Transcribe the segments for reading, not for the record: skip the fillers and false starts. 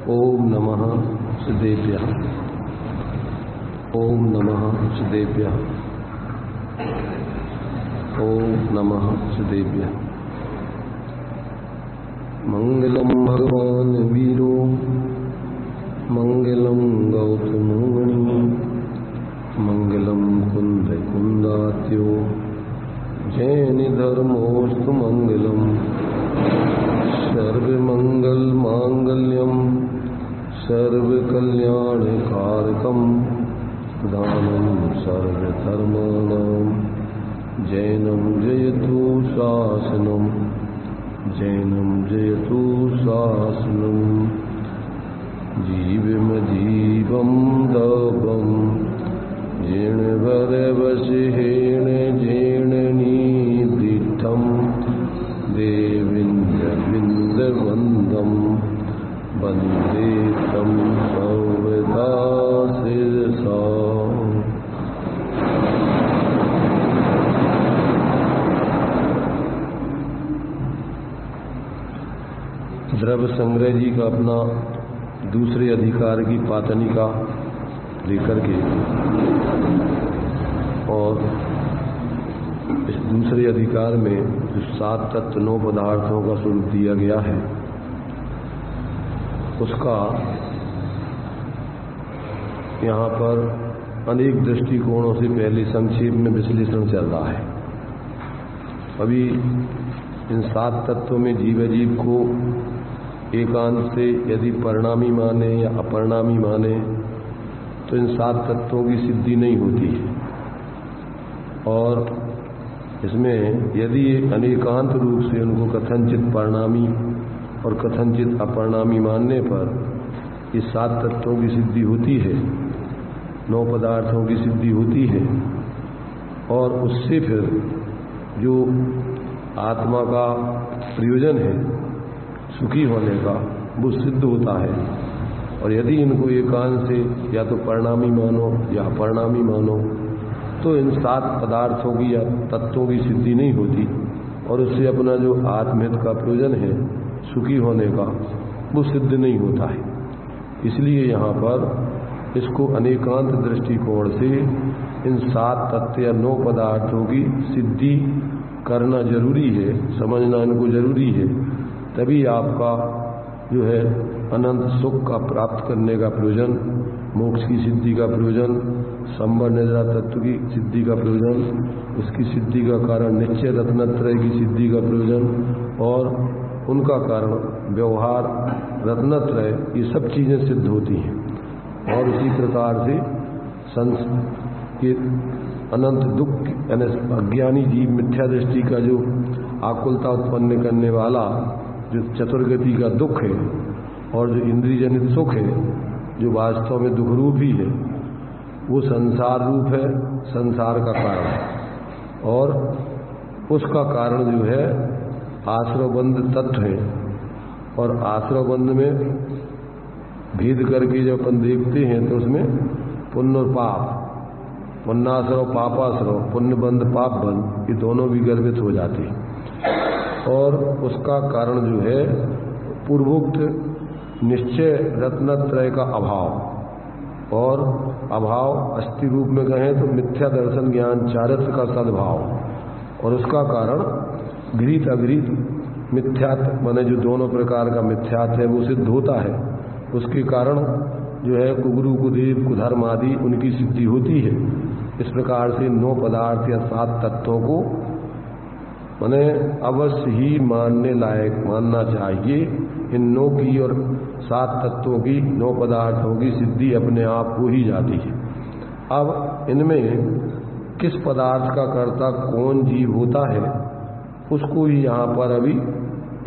ओम नमः सिद्धेभ्यः। ओम नमः सिद्धेभ्यः। ओम नमः सिद्धेभ्यः। मंगलम भगवान वीरो मंगलम गौतमो मणि मंगलम कुंद कुंदात्यो जैन धर्मोस्तु मंगलम सर्वमंगल मांगल्यम सर्वकल्याणकारकम दानं सर्वधर्माणां जैनं जयतु शासनं जैनं जयतु शासनं जीवमजीवं दवं जीर्णवरवशिहेण जीर्णनिदृढं देवीन्द्रविन्दवन्दं वन्दे तं सर्वदा शिरसा। द्रव्य संग्रह जी का अपना दूसरे अधिकार की पातनिका लेकर के और इस दूसरे अधिकार में जो 7 तत्व 9 पदार्थों का स्वरूप दिया गया है उसका यहाँ पर अनेक दृष्टिकोणों से पहले संक्षेप में विश्लेषण चल रहा है। अभी इन 7 तत्वों में जीव को एकांत से यदि परिणामी माने या अपरिणामी माने तो इन 7 तत्वों की सिद्धि नहीं होती है, और इसमें यदि अनेकांत रूप से उनको कथनचित परिणामी और कथनचित अपरिणामी मानने पर इस 7 तत्वों की सिद्धि होती है, 9 पदार्थों की सिद्धि होती है, और उससे फिर जो आत्मा का प्रयोजन है सुखी होने का वो सिद्ध होता है। और यदि इनको एकांत से या तो परिणामी मानो या अपरिणामी मानो तो इन 7 पदार्थों की या तत्वों की सिद्धि नहीं होती, और उससे अपना जो आत्महित का प्रयोजन है सुखी होने का वो सिद्ध नहीं होता है। इसलिए यहाँ पर इसको अनेकांत दृष्टिकोण से इन 7 तत्व या 9 पदार्थों की सिद्धि करना जरूरी है, समझना इनको जरूरी है, तभी आपका जो है अनंत सुख का प्राप्त करने का प्रयोजन, मोक्ष की सिद्धि का प्रयोजन, संवर निद्रा तत्व की सिद्धि का प्रयोजन, उसकी सिद्धि का कारण निश्चय रत्नत्रय की सिद्धि का प्रयोजन, और उनका कारण व्यवहार रत्नत्रय, ये सब चीजें सिद्ध होती हैं। और इसी प्रकार से ये अनंत दुख यानी अज्ञानी जीव मिथ्या दृष्टि का जो आकुलता उत्पन्न करने वाला जो चतुर्गति का दुख है और जो इंद्रिय जनित सुख है जो वास्तव में दुख रूप ही है, वो संसार रूप है, संसार का कारण है। और उसका कारण जो है आश्रवबंध तत्व है, और आश्रवबंध में भेद करके जब अपन देखते हैं तो उसमें पुण्य और पाप, पुण्याश्रव पापाश्रव, पुण्य बंध पाप बंध, ये दोनों भी गर्भित हो जाते हैं। और उसका कारण जो है पूर्वोक्त निश्चय रत्नत्रय का अभाव, और अभाव अस्थि रूप में कहें तो मिथ्या दर्शन ज्ञान चारित्र का सद्भाव, और उसका कारण गृहीत अगृहीत मिथ्यात्व माने जो दोनों प्रकार का मिथ्यात्व है वो सिद्ध होता है। उसके कारण जो है कुगुरु कुदेव कुधर्म आदि उनकी सिद्धि होती है। इस प्रकार से 9 पदार्थ या 7 तत्वों को माने अवश्य ही मानने लायक मानना चाहिए। इन 9 की और 7 तत्वों की 9 पदार्थों की सिद्धि अपने आप हो ही जाती है। अब इनमें किस पदार्थ का कर्ता कौन जीव होता है उसको ही यहाँ पर अभी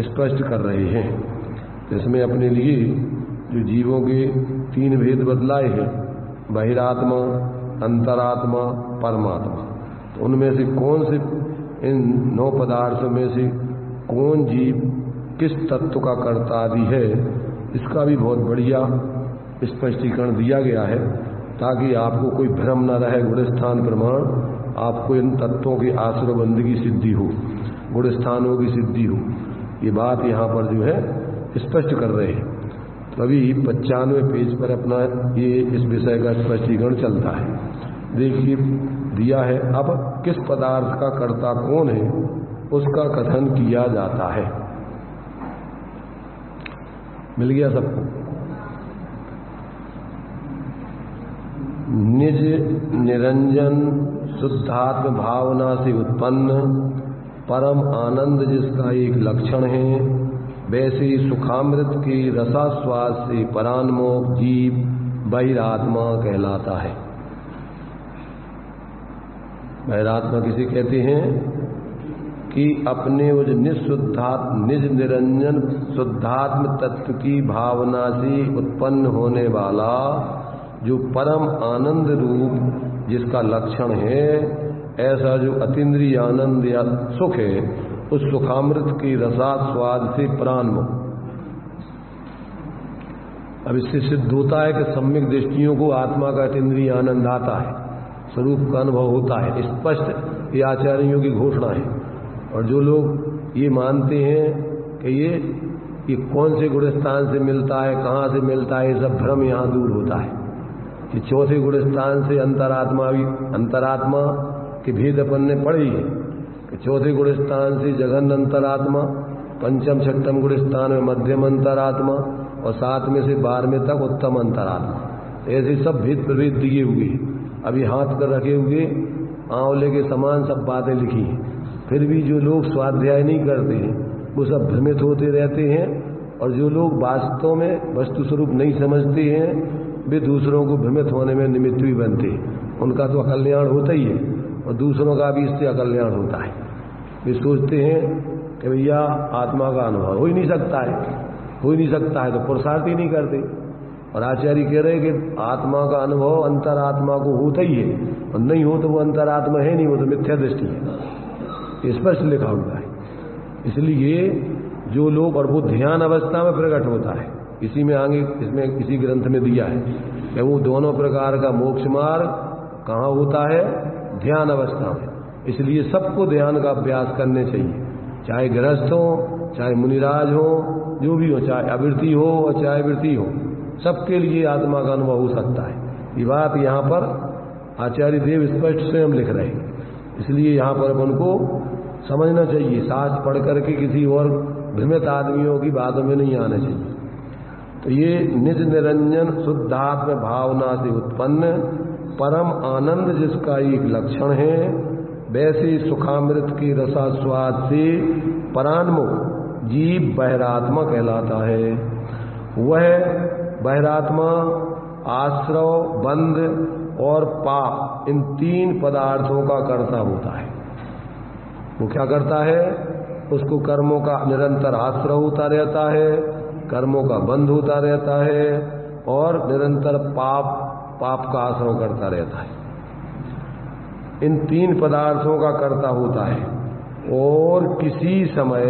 स्पष्ट कर रहे हैं। इसमें अपने लिए जो जीवों के 3 भेद बतलाए हैं, बहिरात्मा, अंतरात्मा, परमात्मा, तो उनमें से कौन से इन 9 पदार्थों में से कौन जीव किस तत्व का कर्ता आदि है, इसका भी बहुत बढ़िया स्पष्टीकरण दिया गया है, ताकि आपको कोई भ्रम न रहे। गुणस्थान प्रमाण आपको इन तत्वों के आश्रयबंध की सिद्धि हो, गुणस्थानों की सिद्धि हो, ये बात यहाँ पर जो है स्पष्ट कर रहे हैं। तो अभी 95 पेज पर अपना ये इस विषय का स्पष्टीकरण चलता है। देखिए दिया है, अब किस पदार्थ का कर्ता कौन है उसका कथन किया जाता है। मिल गया सबको? निज निरंजन शुद्धात्म भावना से उत्पन्न परम आनंद जिसका एक लक्षण है, वैसे सुखामृत के रसास्वाद से परान्मोक जीव बहिरात्मा कहलाता है। बहिरात्मा किसे कहते हैं कि अपने उस निज निरंजन शुद्धात्म तत्व की भावना से उत्पन्न होने वाला जो परम आनंद रूप जिसका लक्षण है, ऐसा जो अतीन्द्रिय आनंद या सुख है, उस सुखामृत की रसास्वाद से प्राणमुख। अब इससे सिद्ध होता है कि सम्यक दृष्टियों को आत्मा का अतीन्द्रिय आनंद आता है, स्वरूप का अनुभव होता है। स्पष्ट ये आचार्यों की घोषणा है। और जो लोग ये मानते हैं कि ये कौन से गुण स्थान से मिलता है, कहाँ से मिलता है, ये सब भ्रम यहाँ दूर होता है। कि चौथे गुण स्थान से अंतरात्मा के भेद अपन ने पढ़ी है कि चौथे गुण स्थान से जघन अंतरात्मा, पंचम छठम गुण स्थान में मध्यम अंतरात्मा और 7 में से 12वें तक उत्तम अंतरात्मा। ऐसे सब भेद प्रभेद दिए हुए। अभी हाथ कर रखे हुए आंवले के समान सब बातें लिखी हैं। फिर भी जो लोग स्वाध्याय नहीं करते हैं वो सब भ्रमित होते रहते हैं। और जो लोग वास्तव में वस्तु स्वरूप नहीं समझते हैं वे दूसरों को भ्रमित होने में निमित्त भी बनते हैं। उनका तो अकल्याण होता ही है और दूसरों का भी इससे अकल्याण होता है। वे सोचते हैं कि भैया आत्मा का अनुभव हो ही नहीं सकता है तो पुरुषार्थ ही नहीं करते। और आचार्य कह रहे हैं कि आत्मा का अनुभव अंतरात्मा को होता ही है, और नहीं हो तो वो अंतरात्मा है नहीं, वो तो मिथ्या दृष्टि है। स्पष्ट लिखा हुआ है। इसलिए जो लोग, और वो ध्यान अवस्था में प्रकट होता है, इसी में आगे इसमें किसी ग्रंथ में दिया है कि वो दोनों प्रकार का मोक्ष मार्ग कहाँ होता है, ध्यान अवस्था में। इसलिए सबको ध्यान का अभ्यास करने चाहिए, चाहे गृहस्थ हो, चाहे मुनिराज हो, जो भी हो, चाहे अवृत्ति हो और चाहे वृत्ति हो, सबके लिए आत्मा का अनुभव हो सकता है। ये बात यहाँ पर आचार्य देव स्पष्ट स्वयं लिख रहे हैं। इसलिए यहाँ पर अपन को समझना चाहिए, शास्त्र पढ़ करके किसी और भ्रमित आदमियों की बातों में नहीं आना चाहिए। तो ये निज निरंजन शुद्धात्म भावना से उत्पन्न परम आनंद जिसका एक लक्षण है, वैसे सुखामृत के रसास्वाद से परान्मुख जीव बहिरात्मा कहलाता है। वह बहिरात्मा आश्रव, बंध और पाप, इन 3 पदार्थों का कर्ता होता है। वो क्या करता है? उसको कर्मों का निरंतर आश्रव होता रहता है, कर्मों का बंध होता रहता है और निरंतर पाप का आश्रव करता रहता है। इन 3 पदार्थों का कर्ता होता है। और किसी समय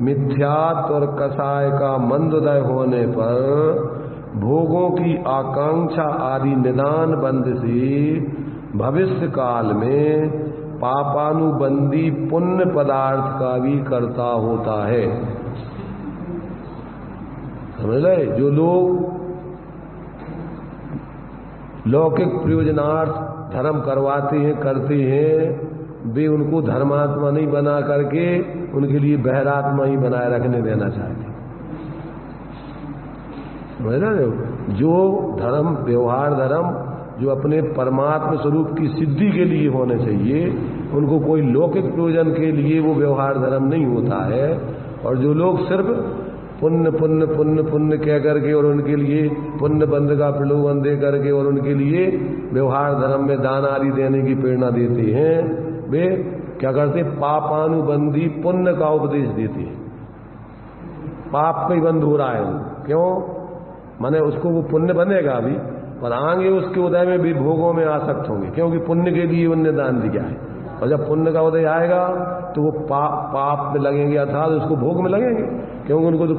मिथ्यात्व और कसाय का मंदोदय होने पर भोगों की आकांक्षा आदि निदान बंध से भविष्य काल में पापानुबंधी पुण्य पदार्थ का भी कर्ता होता है। समझ ले? जो लोग लौकिक प्रयोजनार्थ धर्म करवाते हैं, करते हैं, वे उनको धर्मात्मा नहीं बना करके उनके लिए बहिरात्मा ही बनाए रखने देना चाहते। समझ रहे हो? जो धर्म, व्यवहार धर्म जो अपने परमात्मा स्वरूप की सिद्धि के लिए होने चाहिए, उनको कोई लौकिक प्रयोजन के लिए वो व्यवहार धर्म नहीं होता है। और जो लोग सिर्फ पुण्य पुण्य पुण्य पुण्य कह करके और उनके लिए पुण्य बंध का प्रलोभन दे करके और उनके लिए व्यवहार धर्म में दान आदि देने की प्रेरणा देते हैं, वे क्या करते? पापानुबंधी पुण्य का उपदेश देते हैं। पाप का ही बंध हो रहा है। क्यों? माने उसको वो पुण्य बनेगा अभी, पर आगे उसके उदय में भी भोगों में आसक्त होंगे, क्योंकि पुण्य के लिए उनने दान दिया है। और जब पुण्य का उदय आएगा तो वो पाप में लगेंगे अर्थात उसको भोग में लगेंगे, क्योंकि उनको तो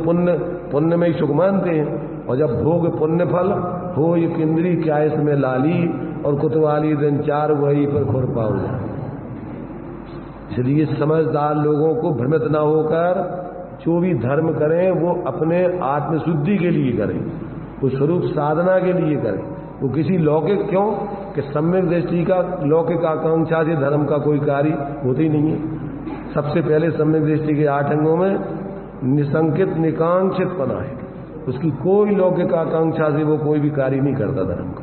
पुण्य में ही सुख मानते हैं। और जब भोग पुण्य फल हो ये किंद्री क्या इसमें लाली और कुतवाली दिन 4 वही पर खुरपा हो जाए। इसलिए समझदार लोगों को भ्रमित न होकर जो भी धर्म करें वो अपने आत्मशुद्धि के लिए करें, वो स्वरूप साधना के लिए करें। वो किसी लौकिक, क्यों कि सम्यक दृष्टि का लौकिक आकांक्षा से धर्म का कोई कार्य होता ही नहीं है। सबसे पहले सम्यक दृष्टि के 8 अंगों में निसंकित निकांक्षित पना है, उसकी कोई लौकिक आकांक्षा से वो कोई भी कार्य नहीं करता धर्म का।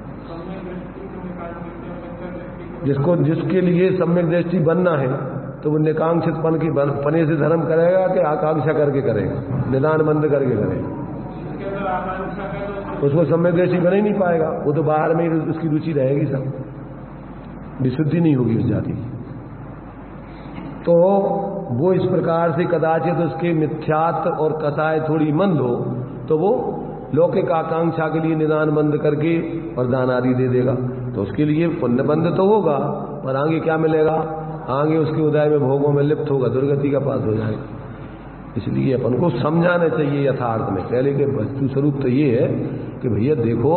जिसके लिए सम्यक दृष्टि बनना है तो वो निकांक्षित पने से धर्म करेगा कि आकांक्षा करके करेगा, निदान बंद करके करेगा। उसको सम्यक दृष्टि बन ही नहीं पाएगा, वो तो बाहर में ही उसकी रुचि रहेगी, सब विशुद्धि नहीं होगी उस जाति की। तो वो इस प्रकार से कदाचित उसके मिथ्यात्व और कथाएं थोड़ी मंद हो तो वो लौकिक आकांक्षा के लिए निदान बंद करके और दान आदि दे देगा, तो उसके लिए पुण्य बंद तो होगा, पर आगे क्या मिलेगा? आगे उसके उदय में भोगों में लिप्त होगा, दुर्गति का पास हो जाएगा। इसलिए अपन को समझाना चाहिए यथार्थ में। पहले के वस्तु स्वरूप तो ये है कि भैया देखो,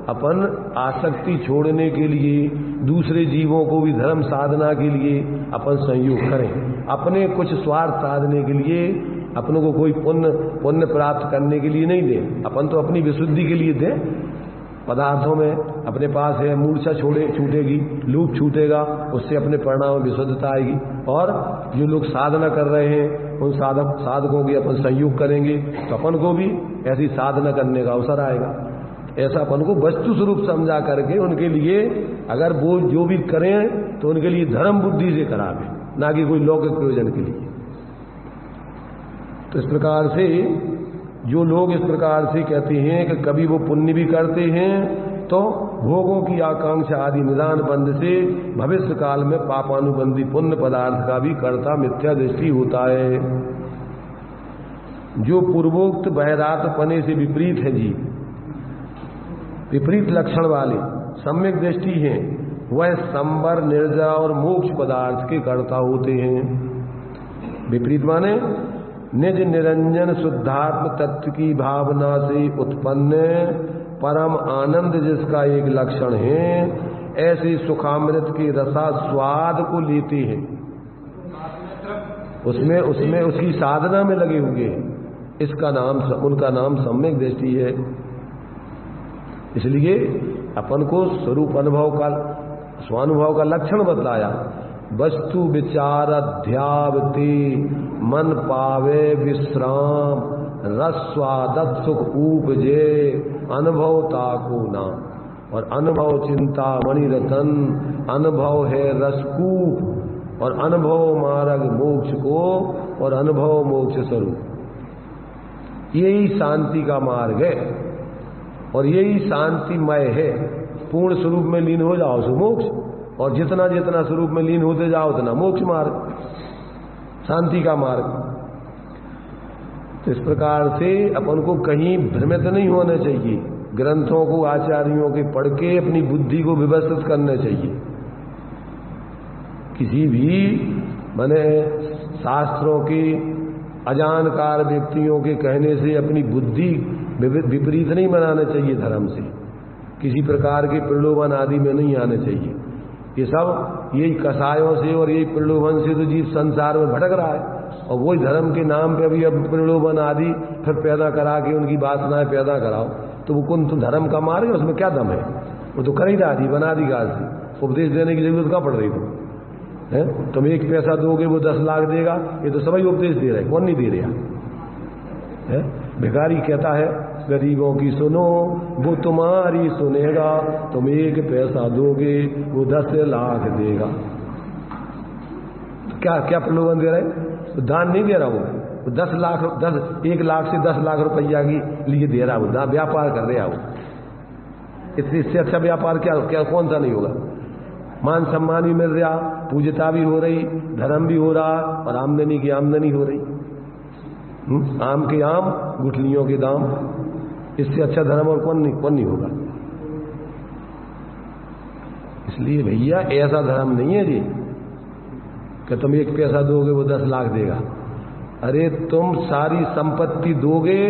अपन आसक्ति छोड़ने के लिए दूसरे जीवों को भी धर्म साधना के लिए अपन संयोग करें, अपने कुछ स्वार्थ साधने के लिए अपनों को कोई पुण्य प्राप्त करने के लिए नहीं दें, अपन तो अपनी विशुद्धि के लिए दें। पदार्थों में अपने पास है, मूर्छा छूटेगी, लूप छूटेगा, उससे अपने परिणाम में विशुद्धता आएगी। और जो लोग साधना कर रहे हैं उन साधकों की अपन संयोग करेंगे तो अपन को भी ऐसी साधना करने का अवसर आएगा। ऐसा अपन को वस्तु स्वरूप समझा करके उनके लिए अगर वो जो भी करें तो उनके लिए धर्म बुद्धि से करावे, ना कि कोई लौकिक प्रयोजन के लिए। तो इस प्रकार से जो लोग इस प्रकार से कहते हैं कि कभी वो पुण्य भी करते हैं तो भोगों की आकांक्षा आदि निदान बंद से भविष्य काल में पापानुबंधी पुण्य पदार्थ का भी कर्ता मिथ्या दृष्टि होता है। जो पूर्वोक्त बहरातपने से विपरीत है जी, विपरीत लक्षण वाले सम्यक दृष्टि हैं, वह संवर निर्जरा और मोक्ष पदार्थ के कर्ता होते हैं। विपरीत माने निज निरंजन शुद्धात्म तत्व की भावना से उत्पन्न परम आनंद जिसका एक लक्षण है, ऐसे सुखामृत के रसा स्वाद को लेते हैं, उसमें उसकी साधना में लगे हुए हैं। इसका नाम, उनका नाम सम्यक दृष्टि है। इसलिए अपन को स्वरूप अनुभव का, स्वानुभव का लक्षण बतलाया। वस्तु विचार अध्यावते मन पावे विश्राम, रस्वादत सुख उपजे अनुभव ताको नाम। और अनुभव चिंता मणि रतन, अनुभव है रसकूप, और अनुभव मार्ग मोक्ष को, और अनुभव मोक्ष स्वरूप। यही शांति का मार्ग है और यही शांतिमय है। पूर्ण स्वरूप में लीन हो जाओ सो मोक्ष, और जितना जितना स्वरूप में लीन होते जाओ उतना मोक्ष मार्ग, शांति का मार्ग। तो इस प्रकार से अपन को कहीं भ्रमित नहीं होना चाहिए, ग्रंथों को आचार्यों के पढ़ के अपनी बुद्धि को व्यवस्थित करना चाहिए। किसी भी माने शास्त्रों के अजानकार व्यक्तियों के कहने से अपनी बुद्धि विपरीत नहीं बनाना चाहिए, धर्म से किसी प्रकार के प्रलोभन आदि में नहीं आना चाहिए। ये सब यही कसायों से और यही प्रलोभन से तो जीव संसार में भटक रहा है, और वही धर्म के नाम पे भी अब प्रलोभन आदि फिर पैदा करा के उनकी वासनाएं पैदा कराओ, तो वो कौन तो धर्म का मार्ग है? उसमें क्या दम है? वो तो कर ही रहा थी, बना दी गाल से। उपदेश देने की जरूरत क्या पड़ रही है? तुम 1 पैसा दोगे वो 10 लाख देगा, ये तो सभी उपदेश दे रहे, कौन नहीं दे रहा है? भिखारी कहता है गरीबों की सुनो वो तुम्हारी सुनेगा, तुम 1 पैसा दोगे वो 10 लाख देगा। तो क्या प्रलोभन दे रहे? तो दान नहीं दे रहा वो 10 लाख 1 लाख से 10 लाख रुपया के लिए दे रहा, वो व्यापार कर रहा वो। इससे अच्छा व्यापार क्या कौन सा नहीं होगा? मान सम्मान भी मिल रहा, पूजता भी हो रही, धर्म भी हो रहा, और आमदनी की आमदनी हो रही। आम के आम, गुठलियों के दाम, इससे अच्छा धर्म और कौन नहीं होगा। इसलिए भैया ऐसा धर्म नहीं है जी कि तुम 1 पैसा दोगे वो 10 लाख देगा। अरे तुम सारी संपत्ति दोगे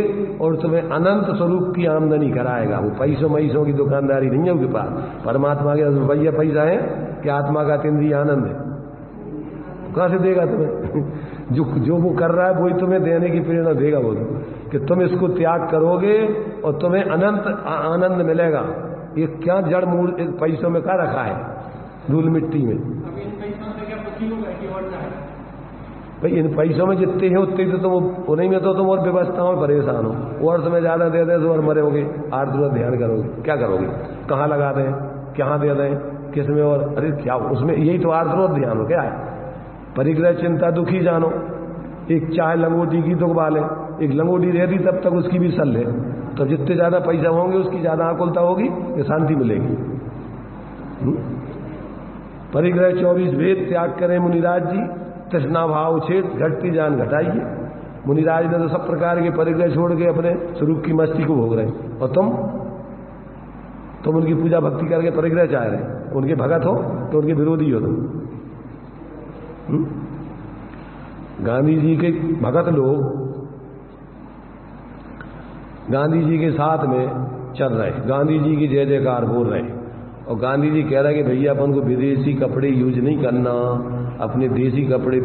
और तुम्हें अनंत स्वरूप की आमदनी कराएगा। वो पैसों की दुकानदारी नहीं है उसके पास। परमात्मा के भैया पैसा है कि आत्मा का केंद्रीय आनंद है, कहां से देगा तुम्हें? जो वो कर रहा है वही तुम्हें देने की प्रेरणा देगा, वो कि तुम इसको त्याग करोगे और तुम्हें अनंत आनंद मिलेगा। ये क्या जड़ मूल पैसों में क्या रखा है, धूल मिट्टी में। भाई इन पैसों में जितने हैं उतने तो तुम उन्हीं में तो तुम और व्यवस्थाओं में परेशान हो। और तुम्हें ज्यादा दे दें तो और मरोगे, आर्द्र ध्यान करोगे, क्या करोगे, कहाँ लगा दें, कहाँ दे दें, किस में, और अरे क्या उसमें, यही तो आर्द्र ध्यान हो। क्या है, परिग्रह चिंता दुखी जानो। एक चाहे लंगोटी की दुख वाले, एक लंगोटी रहती तब तक उसकी भी सल ले, तो जितने ज्यादा पैसा होंगे उसकी ज्यादा आकुलता होगी, ये शांति मिलेगी। परिग्रह 24 वेद त्याग करें मुनिराज जी, तृष्णा भाव छेद, घटती जान घटाइए। मुनिराज ने तो सब प्रकार के परिग्रह छोड़ के अपने स्वरूप की मस्ती को भोग रहे हैं, और तुम उनकी पूजा भक्ति करके परिग्रह चाह रहे हैं। उनके भगत हो तो उनके विरोधी हो तुम। गांधी जी के भगत लोग गांधी जी के साथ में चल रहे, गांधी जी की जय जयकार बोल रहे, और गांधी जी कह रहे हैं कि भैया अपन को विदेशी कपड़े यूज नहीं करना, अपने देसी कपड़े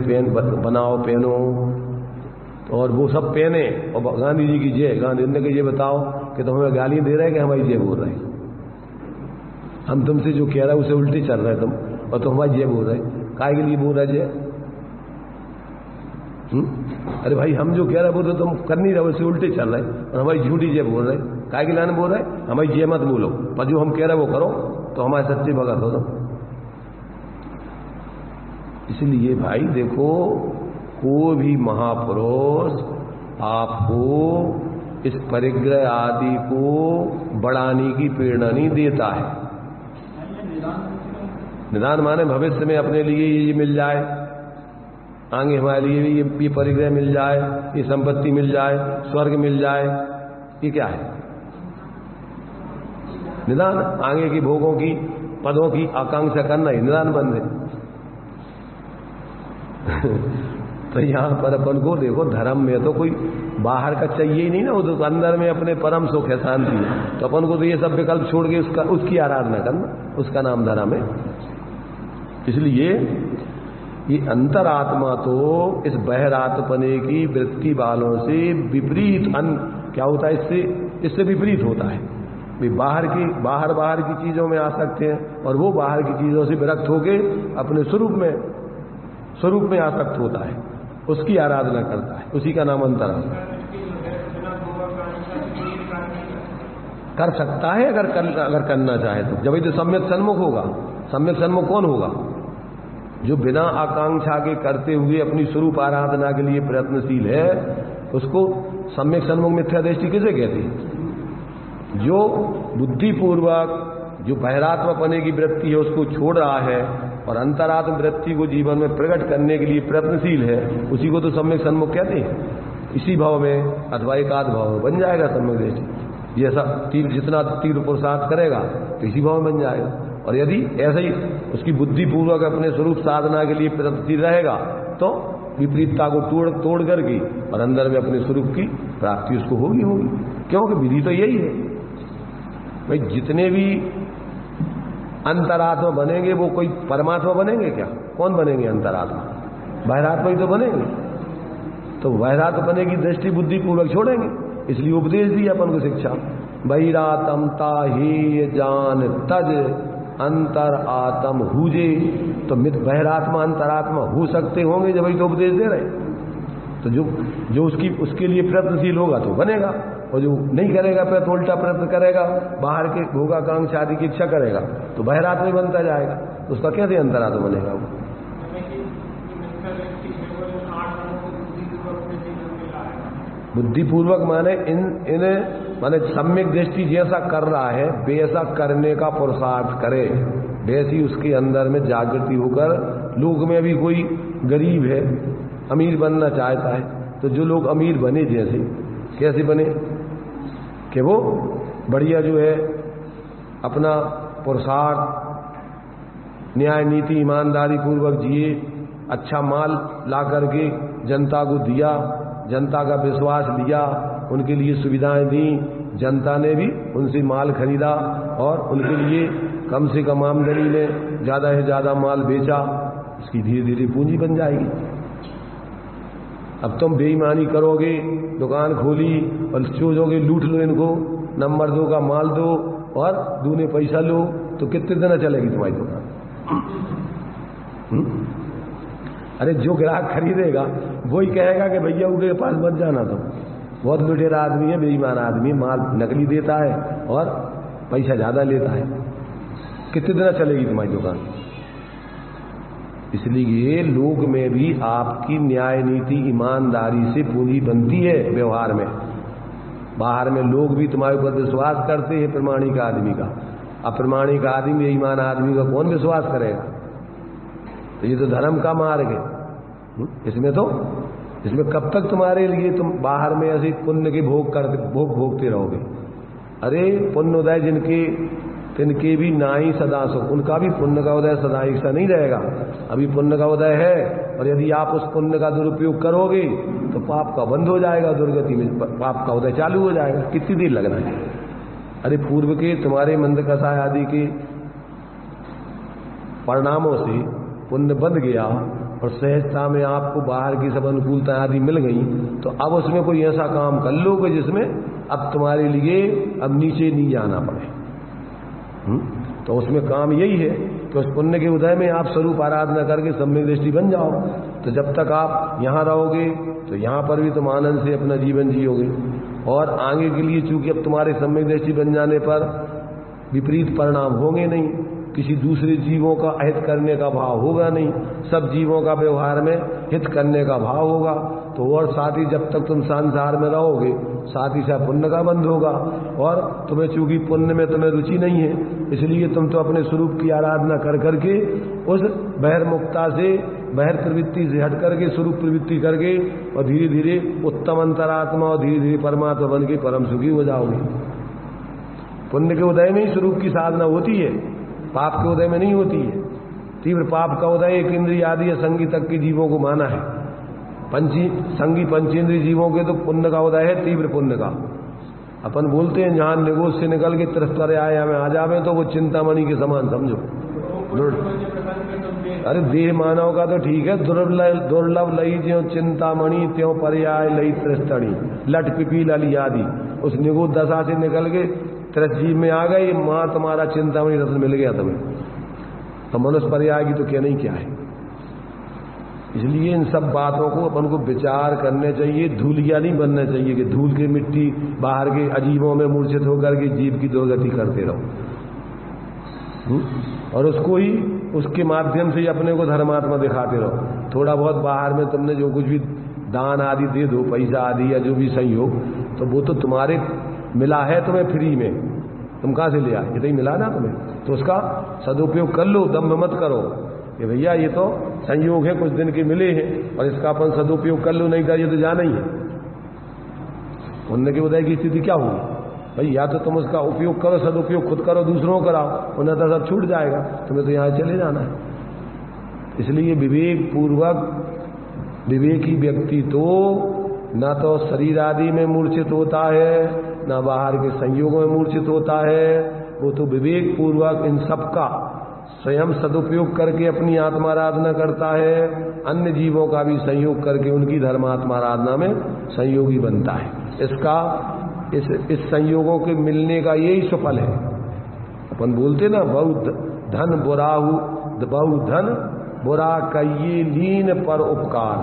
बनाओ पहनो, और वो सब पहने, और गांधी जी की जय। गांधी ने कहा ये बताओ कि तुम हमें गाली दे रहे हैं कि हमारी जय बोल रहे हैं। हम तुमसे जो कह रहे हैं उसे उल्टे चल रहे तुम, और तुम हमारी जय बोल रहे हैं। काय के लिए बोल रहे जय? अरे भाई हम जो कह रहे हैं वो तो तुम कर नहीं रहे, उसे उल्टे चल रहे, और हमारी झूठी जय बोल रहे। काय के लाने बोल रहे, हमारी जय मत बोलो, पर जो हम कह रहे हैं वो करो, तो हमारे सच्चे भगत हो तुम। इसलिए भाई देखो, कोई भी महापुरुष आपको इस परिग्रह आदि को बढ़ाने की प्रेरणा नहीं देता है। निदान माने भविष्य में अपने लिए ये मिल जाए, आगे हमारे लिए भी ये परिग्रह मिल जाए, ये संपत्ति मिल जाए, स्वर्ग मिल जाए, ये क्या है? निदान आगे की भोगों की, पदों की आकांक्षा करना ही निदान बंद है। तो यहां पर अपन को देखो, धर्म में तो कोई बाहर का चाहिए ही नहीं ना, वो तो अंदर में अपने परम सुख है, शांति है। तो अपन को तो ये सब विकल्प छोड़ के उसकी आराधना करना, उसका नाम धर्म है। इसलिए ये अंतरात्मा तो इस बहिरात्मने की वृत्ति वालों से विपरीत क्या होता है, इससे विपरीत होता है। वे बाहर की चीजों में आ सकते हैं, और वो बाहर की चीजों से विरक्त होके अपने स्वरूप में आसक्त होता है, उसकी आराधना करता है, उसी का नाम अंतरात्मा। कर सकता है अगर करना चाहे तो, जब तो सम्यक सन्मुख होगा। सम्यक सन्मुख कौन होगा? जो बिना आकांक्षा के करते हुए अपनी स्वरूप आराधना के लिए प्रयत्नशील है, उसको सम्यक सन्मुख मिथ्या दृष्टि किसे कहती है? जो बुद्धिपूर्वक जो बहिरात्मा पने की वृत्ति है उसको छोड़ रहा है और अंतरात्म वृत्ति को जीवन में प्रकट करने के लिए प्रयत्नशील है, उसी को तो सम्यक सन्मुख कहते हैं। इसी भाव में अथवा एकाध भाव में बन जाएगा सम्यक दृष्टि। जैसा जितना तीव्र पुरुषार्थ करेगा तो इसी भाव में बन जाएगा। और यदि ऐसे ही उसकी बुद्धिपूर्वक अपने स्वरूप साधना के लिए प्रयत्नशील रहेगा तो विपरीतता को तोड़ करके और अंदर में अपने स्वरूप की प्राप्ति उसको होगी। क्योंकि विधि तो यही है भाई, जितने भी अंतरात्मा बनेंगे वो कोई परमात्मा बनेंगे क्या? कौन बनेंगे अंतरात्मा? बहिरात्मा ही तो बनेंगे। तो बहिरात्मा बने की दृष्टि बुद्धिपूर्वक छोड़ेंगे, इसलिए उपदेश दिया अपन को शिक्षा, बहिरातमता ही जान तज अंतर आत्म हुजे। तो मित बहिरात्मा अंतरात्मा हो सकते होंगे जब ही तो उपदेश दे रहे। तो जो उसके लिए प्रयत्नशील होगा तो बनेगा, और जो नहीं करेगा प्रयत्न, उल्टा प्रयत्न करेगा, बाहर के भोगाकांक्षा आदि की इच्छा करेगा तो बहिरात्मा ही बनता जाएगा। तो उसका कैसे अंतरात्मा बनेगा वो? बुद्धिपूर्वक माने इन माने सम्यक दृष्टि जैसा कर रहा है वैसा करने का पुरुषार्थ करे, वैसी उसके अंदर में जागृति होकर। लोग में भी कोई गरीब है, अमीर बनना चाहता है, तो जो लोग अमीर बने, जैसे कैसे बने कि वो बढ़िया जो है अपना पुरुषार्थ, न्याय नीति ईमानदारी पूर्वक जिए, अच्छा माल ला करके जनता को दिया, जनता का विश्वास लिया, उनके लिए सुविधाएं दी, जनता ने भी उनसे माल खरीदा और उनके लिए कम से कम आमदनी में ज्यादा से ज्यादा माल बेचा, उसकी धीरे धीरे पूंजी बन जाएगी। अब तुम बेईमानी करोगे, दुकान खोली और सोचोगे लूट लो इनको, नंबर 2 का माल दो और दूने पैसा लो, तो कितने दिन चलेगी तुम्हारी दुकान? अरे जो ग्राहक खरीदेगा वही कहेगा कि भैया उनके पास मत जाना, तुम बहुत लुटेरा आदमी है, बेईमान आदमी है, माल नकली देता है और पैसा ज्यादा लेता है, कितने दिन चलेगी तुम्हारी दुकान? इसलिए लोक में भी आपकी न्याय नीति ईमानदारी से पूरी बनती है व्यवहार में। बाहर में लोग भी तुम्हारे ऊपर विश्वास करते हैं प्रमाणिक आदमी का, अप्रमाणिक आदमी बेईमान आदमी का कौन विश्वास करेगा? तो ये तो धर्म का मार्ग है। इसमें कब तक तुम्हारे लिए तुम बाहर में ऐसे पुण्य के भोगते रहोगे? अरे पुण्य उदय तिनके भी नाई सदा सुख, उनका भी पुण्य का उदय सदा एक सा नहीं रहेगा। अभी पुण्य का उदय है और यदि आप उस पुण्य का दुरुपयोग करोगे तो पाप का बंद हो जाएगा, दुर्गति में पाप का उदय चालू हो जाएगा। कितनी देर लगना है? अरे पूर्व के तुम्हारे मंदकसाय आदि के परिणामों से पुण्य बंध गया और सहजता में आपको बाहर की सब अनुकूलता आदि मिल गई, तो अब उसमें कोई ऐसा काम कर लो कि जिसमें अब तुम्हारे लिए अब नीचे नहीं जाना पड़े। तो उसमें काम यही है कि उस पुण्य के उदय में आप स्वरूप आराधना करके सम्यक दृष्टि बन जाओ। तो जब तक आप यहाँ रहोगे तो यहाँ पर भी तुम आनंद से अपना जीवन जियोगे, और आगे के लिए चूंकि अब तुम्हारे सम्यक दृष्टि बन जाने पर विपरीत परिणाम होंगे नहीं, किसी दूसरे जीवों का अहित करने का भाव होगा नहीं, सब जीवों का व्यवहार में हित करने का भाव होगा। तो और साथ ही जब तक तुम संसार में रहोगे साथ ही साथ पुण्य का बंध होगा, और तुम्हें चूंकि पुण्य में तुम्हें रुचि नहीं है इसलिए तुम तो अपने स्वरूप की आराधना कर करके उस बहिर्मुखता से बहिर प्रवृत्ति से हट करके स्वरूप प्रवृत्ति करके और धीरे धीरे उत्तम अंतरात्मा और धीरे धीरे परमात्मा बन के परम सुखी हो जाओगे। पुण्य के उदय में ही स्वरूप की साधना होती है, पाप के उदय में नहीं होती है। तीव्र पाप का उदय एक इंद्रिय आदि या संगी तक के जीवों को माना है। संगी पंचेंद्रिय जीवों के तो पुण्य का उदय है तीव्र पुण्य का। अपन बोलते हैं जहां निगोज से निकल के तिरस्तर आया में आ जावे तो वो चिंतामणि के समान समझो। अरे देह मानव का तो ठीक है, दुर्लभ लई ज्यों चिंतामणि त्यों पर्याय लई तिरस्तणी लट पिपील अली आदि। उस निगोज दशा से निकल के तिरस जीव में आ गए, मां तुम्हारा चिंतामणि रत्न मिल गया तुम्हें, तो मनुष्य पर्याय की तो क्या नहीं क्या है। इसलिए इन सब बातों को अपन को विचार करने चाहिए, धूलिया नहीं बनना चाहिए कि धूल की मिट्टी बाहर के अजीबों में मूर्छित होकर के जीव की दुर्गति करते रहो, और उसको ही उसके माध्यम से ही अपने को धर्मात्मा दिखाते रहो। थोड़ा बहुत बाहर में तुमने जो कुछ भी दान आदि दे दो, पैसा आदि या जो भी सहयोग, तो वो तो तुम्हारे मिला है तुम्हें फ्री में, तुम कहां से ले आए? ये मिला ना तुम्हें, तो उसका सदुपयोग कर लो। दम्भ मत करो कि भैया ये तो संयोग है, कुछ दिन के मिले हैं और इसका अपन सदुपयोग कर लो, नहीं कर ये तो जाना ही है। पुण्य के उदय की स्थिति क्या हुई भाई? या तो तुम उसका उपयोग करो, सदुपयोग खुद करो, दूसरों को कराओ, उन्हें तो सब छूट जाएगा, तुम्हें तो यहाँ चले जाना है। इसलिए विवेक पूर्वक विवेकी व्यक्ति तो न तो शरीर आदि में मूर्छित होता है, न बाहर के संयोगों में मूर्छित होता है, वो तो विवेक पूर्वक इन सब का स्वयं सदुपयोग करके अपनी आत्माराधना करता है, अन्य जीवों का भी संयोग करके उनकी धर्मात्माराधना में संयोगी बनता है। इसका इस संयोगों के मिलने का यही सफल है। अपन बोलते ना बहुत धन बुराहु, बहुत धन बुरा कहिए लीन पर उपकार।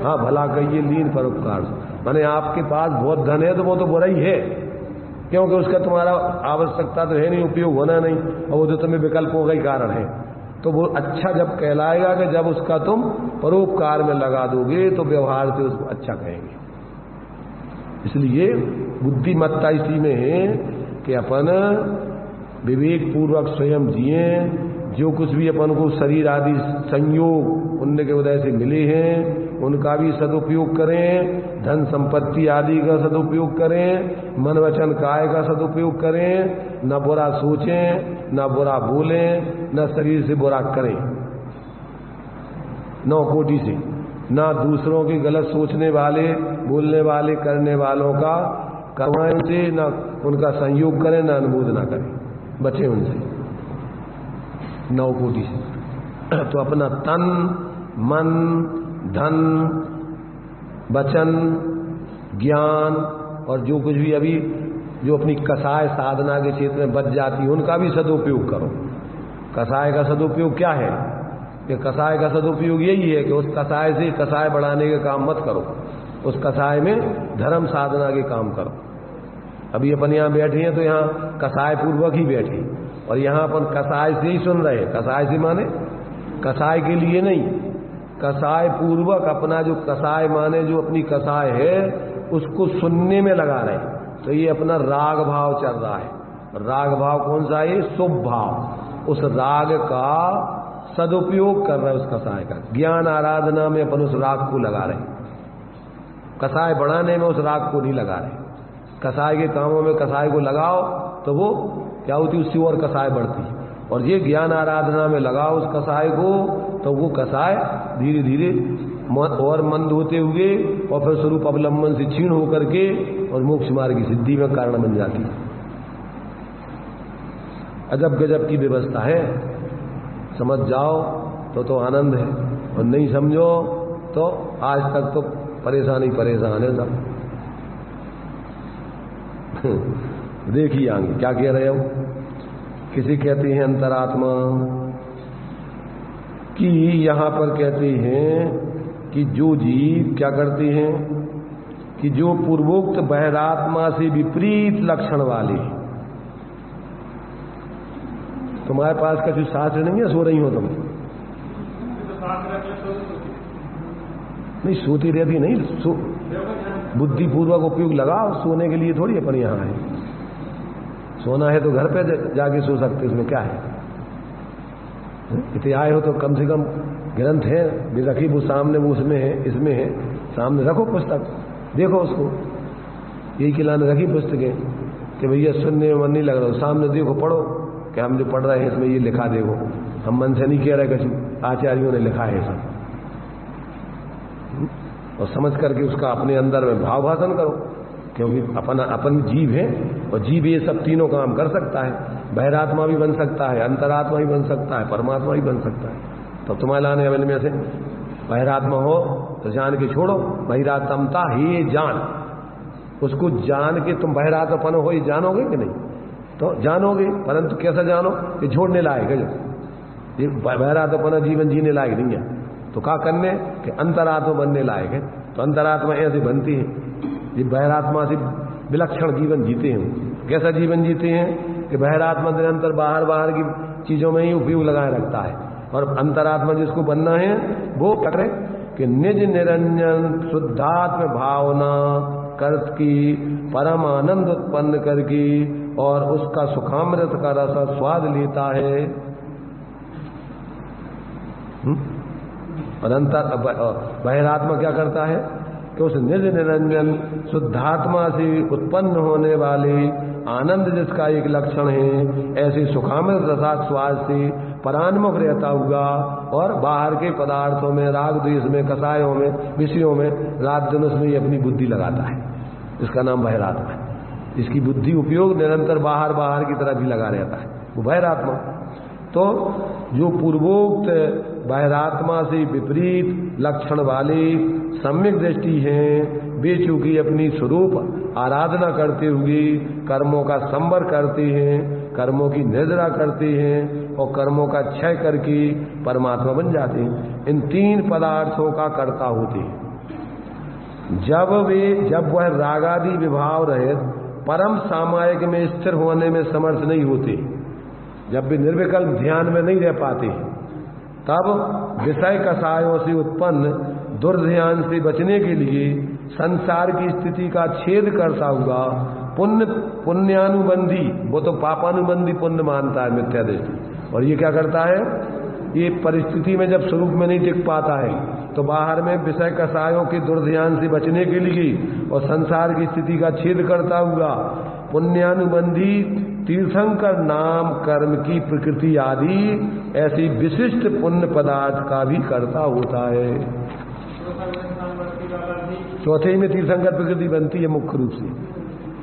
हाँ, भला कहिए लीन पर उपकार। माने आपके पास बहुत धन है तो वो तो बुरा ही है, क्योंकि उसका तुम्हारा आवश्यकता तो है नहीं, उपयोग होना नहीं, और वो तो तुम्हें विकल्पों का ही कारण है। तो वो अच्छा जब कहलाएगा कि जब उसका तुम परोपकार में लगा दोगे तो व्यवहार से उसको अच्छा कहेंगे। इसलिए बुद्धिमत्ता इसी में है कि अपन विवेक पूर्वक स्वयं जिए, जो कुछ भी अपन को शरीर आदि संयोग पुण्य के उदय से मिले हैं उनका भी सदुपयोग करें, धन संपत्ति आदि का सदुपयोग करें, मन वचन काय का सदुपयोग करें, न बुरा सोचें, न बुरा बोलें, न शरीर से बुरा करें, 9 कोटि से, न दूसरों के गलत सोचने वाले, बोलने वाले, करने वालों का कर्म से न उनका संयोग करें, न अनुमोदना करें, बचे उनसे 9 कोटि से। तो अपना तन मन धन, वचन, ज्ञान और जो कुछ भी अभी जो अपनी कसाय साधना के क्षेत्र में बच जाती है उनका भी सदुपयोग करो। कसाय का सदुपयोग क्या है? कि कसाय का सदुपयोग यही है कि उस कसाय से कसाय बढ़ाने के काम मत करो, उस कसाय में धर्म साधना के काम करो। अभी अपन यहाँ बैठे हैं तो यहाँ कसाय पूर्वक ही बैठे, और यहाँ अपन कसाय से ही सुन रहे हैं। कसाय से माने कसाय के लिए नहीं, कसाय पूर्वक अपना जो कसाय माने जो अपनी कसाय है उसको सुनने में लगा रहे हैं। तो ये अपना राग भाव चल रहा है। राग भाव कौन सा है? शुभ भाव। उस राग का सदुपयोग कर रहे हैं, उस कसाय का। ज्ञान आराधना में अपन उस राग को लगा रहे हैं, कसाय बढ़ाने में उस राग को नहीं लगा रहे। कसाय के कामों में कसाय को लगाओ तो वो क्या होती, उससे और कसाय बढ़ती। और ये ज्ञान आराधना में लगाओ उस कसाय को तो वो कसाय धीरे धीरे और मंद होते हुए और फिर स्वरूप अवलंबन से क्षीण होकर के और मोक्ष मार्ग की सिद्धि में कारण बन जाती है। अजब गजब की व्यवस्था है। समझ जाओ तो आनंद है, और नहीं समझो तो आज तक तो परेशान ही परेशान है सब। देखिए आगे क्या कह रहे हो। किसी कहते हैं अंतरात्मा कि यहां पर कहते हैं कि जो जीव क्या करते हैं कि जो पूर्वोक्त बहिरात्मा से विपरीत लक्षण वाले। तुम्हारे पास का जो शास्त्र नहीं है, सो रही हो तुम? नहीं सोती रहती नहीं, बुद्धिपूर्वक उपयोग लगाओ। सोने के लिए थोड़ी अपन यहाँ है। सोना है तो घर पे जाके सो सकते, उसमें क्या है? इतने आए हो तो कम से कम ग्रंथ है भी रखी, वो सामने, वो उसमें है, इसमें है, सामने रखो पुस्तक, देखो उसको। यही खिलाने रखी पुस्तकें कि भैया सुनने में मन नहीं लग रहा, सामने देखो, पढ़ो कि हम जो पढ़ रहे हैं इसमें ये लिखा। देखो हम मन से नहीं कह रहे, कुछ आचार्यों ने लिखा है सब, और समझ करके उसका अपने अंदर में भाव भाषण करो। क्योंकि अपन जीव है, और जीव ये सब तीनों काम कर सकता है। बहिरात्मा भी बन सकता है, अंतरात्मा भी बन सकता है, परमात्मा भी बन सकता है। तो तुम्हारे लाने अवल में से बहिरात्मा हो तो जान के छोड़ो, बहिरात्मता ही जान। उसको जान के तुम बहिरात्मपन हो ये जानोगे कि नहीं? तो जानोगे, परंतु कैसा जानो? ये छोड़ने लायक है। ये बहिरात्मपन जीवन जीने लायक नहीं है। तो क्या करने कि अंतरात्मा बनने लायक है। तो अंतरात्मा ऐसे बनती है, ये बहिरात्मा से विलक्षण जीवन जीते हैं। कैसा जीवन जीते हैं कि बहिरात्मा निरंतर बाहर बाहर की चीजों में ही उपयोग लगाए रखता है, और अंतरात्मा जिसको बनना है वो क्या करे कि निज निरंजन शुद्धात्म भावना कर्त की परम आनंद उत्पन्न करके और उसका सुखामृत का रस स्वाद लेता है। और बहिरात्मा क्या करता है कि उस निज निरंजन शुद्धात्मा से उत्पन्न होने वाले आनंद जिसका एक लक्षण है, ऐसे सुखामृत रसाद स्वाद से परान्मुख रहता हुआ और बाहर के पदार्थों में, राग द्वेष में, कसायों में, विषयों में, रात दिन उसमें अपनी बुद्धि लगाता है। इसका नाम बहिरात्मा है। इसकी बुद्धि उपयोग निरंतर बाहर बाहर की तरफ ही लगा रहता है, वो बहिरात्मा। तो जो पूर्वोक्त बहिरात्मा से विपरीत लक्षण वाले सम्यक दृष्टि हैं, वे चूंकि अपनी स्वरूप आराधना करते हुए कर्मों का संवर करते हैं, कर्मों की निर्जरा करते हैं और कर्मों का क्षय करके परमात्मा बन जाते हैं। इन तीन पदार्थों का कर्ता होते हैं। जब वह रागादि विभाव रहित परम सामायिक में स्थिर होने में समर्थ नहीं होते, जब भी निर्विकल्प ध्यान में नहीं रह पाते, तब विषय कसायों से उत्पन्न दुर्ध्यान से बचने के लिए संसार की स्थिति का छेद करता हुआ पुण्यानुबंधी, वो तो पापानुबंधी पुण्य मानता है मिथ्या दृष्टि, और ये क्या करता है, ये परिस्थिति में जब स्वरूप में नहीं टिक पाता है तो बाहर में विषय कसायों के दुर्ध्यान से बचने के लिए और संसार की स्थिति का छेद करता हुआ पुण्यानुबंधी तीर्थंकर नाम कर्म की प्रकृति आदि ऐसी विशिष्ट पुण्य पदार्थ का भी कर्ता होता है। चौथे में तीर्थंकर प्रकृति बनती है मुख्य रूप से।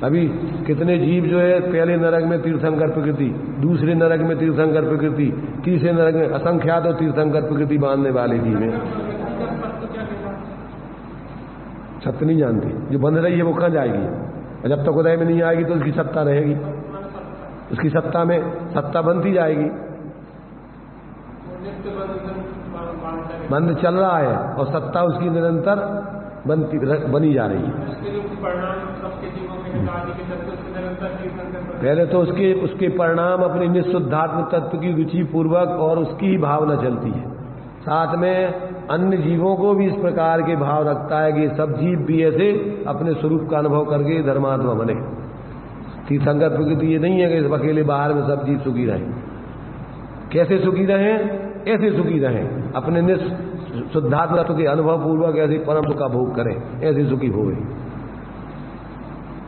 अभी कितने जीव जो है, पहले नरक में तीर्थंकर प्रकृति, दूसरे नरक में तीर्थंकर प्रकृति, तीसरे नरक में असंख्यात और तीर्थंकर प्रकृति बांधने वाले जीव हैं। सत्य नहीं जानती। जो बंध रही है वो कहाँ जाएगी? और जब तक उदय में नहीं आएगी तो उसकी सत्ता रहेगी, उसकी सत्ता में सत्ता बनती जाएगी। बंध चल रहा है और सत्ता उसकी निरंतर बनी जा रही है। पहले तो उसके परिणाम अपनी निःशुद्धात्म तत्व की रुचि पूर्वक और उसकी ही भावना चलती है। साथ में अन्य जीवों को भी इस प्रकार के भाव रखता है कि सब जीव भी ऐसे अपने स्वरूप का अनुभव करके धर्मात्मा बने। तीर्थंकर प्रकृति ये नहीं है कि इस अकेले बाहर में सब जीव सुखी रहें। कैसे सुखी रहें? ऐसे सुखी रहें, अपने शुद्धात्म तत्व के अनुभव पूर्वक ऐसे परम सुख का भोग करें, ऐसे सुखी भोगे।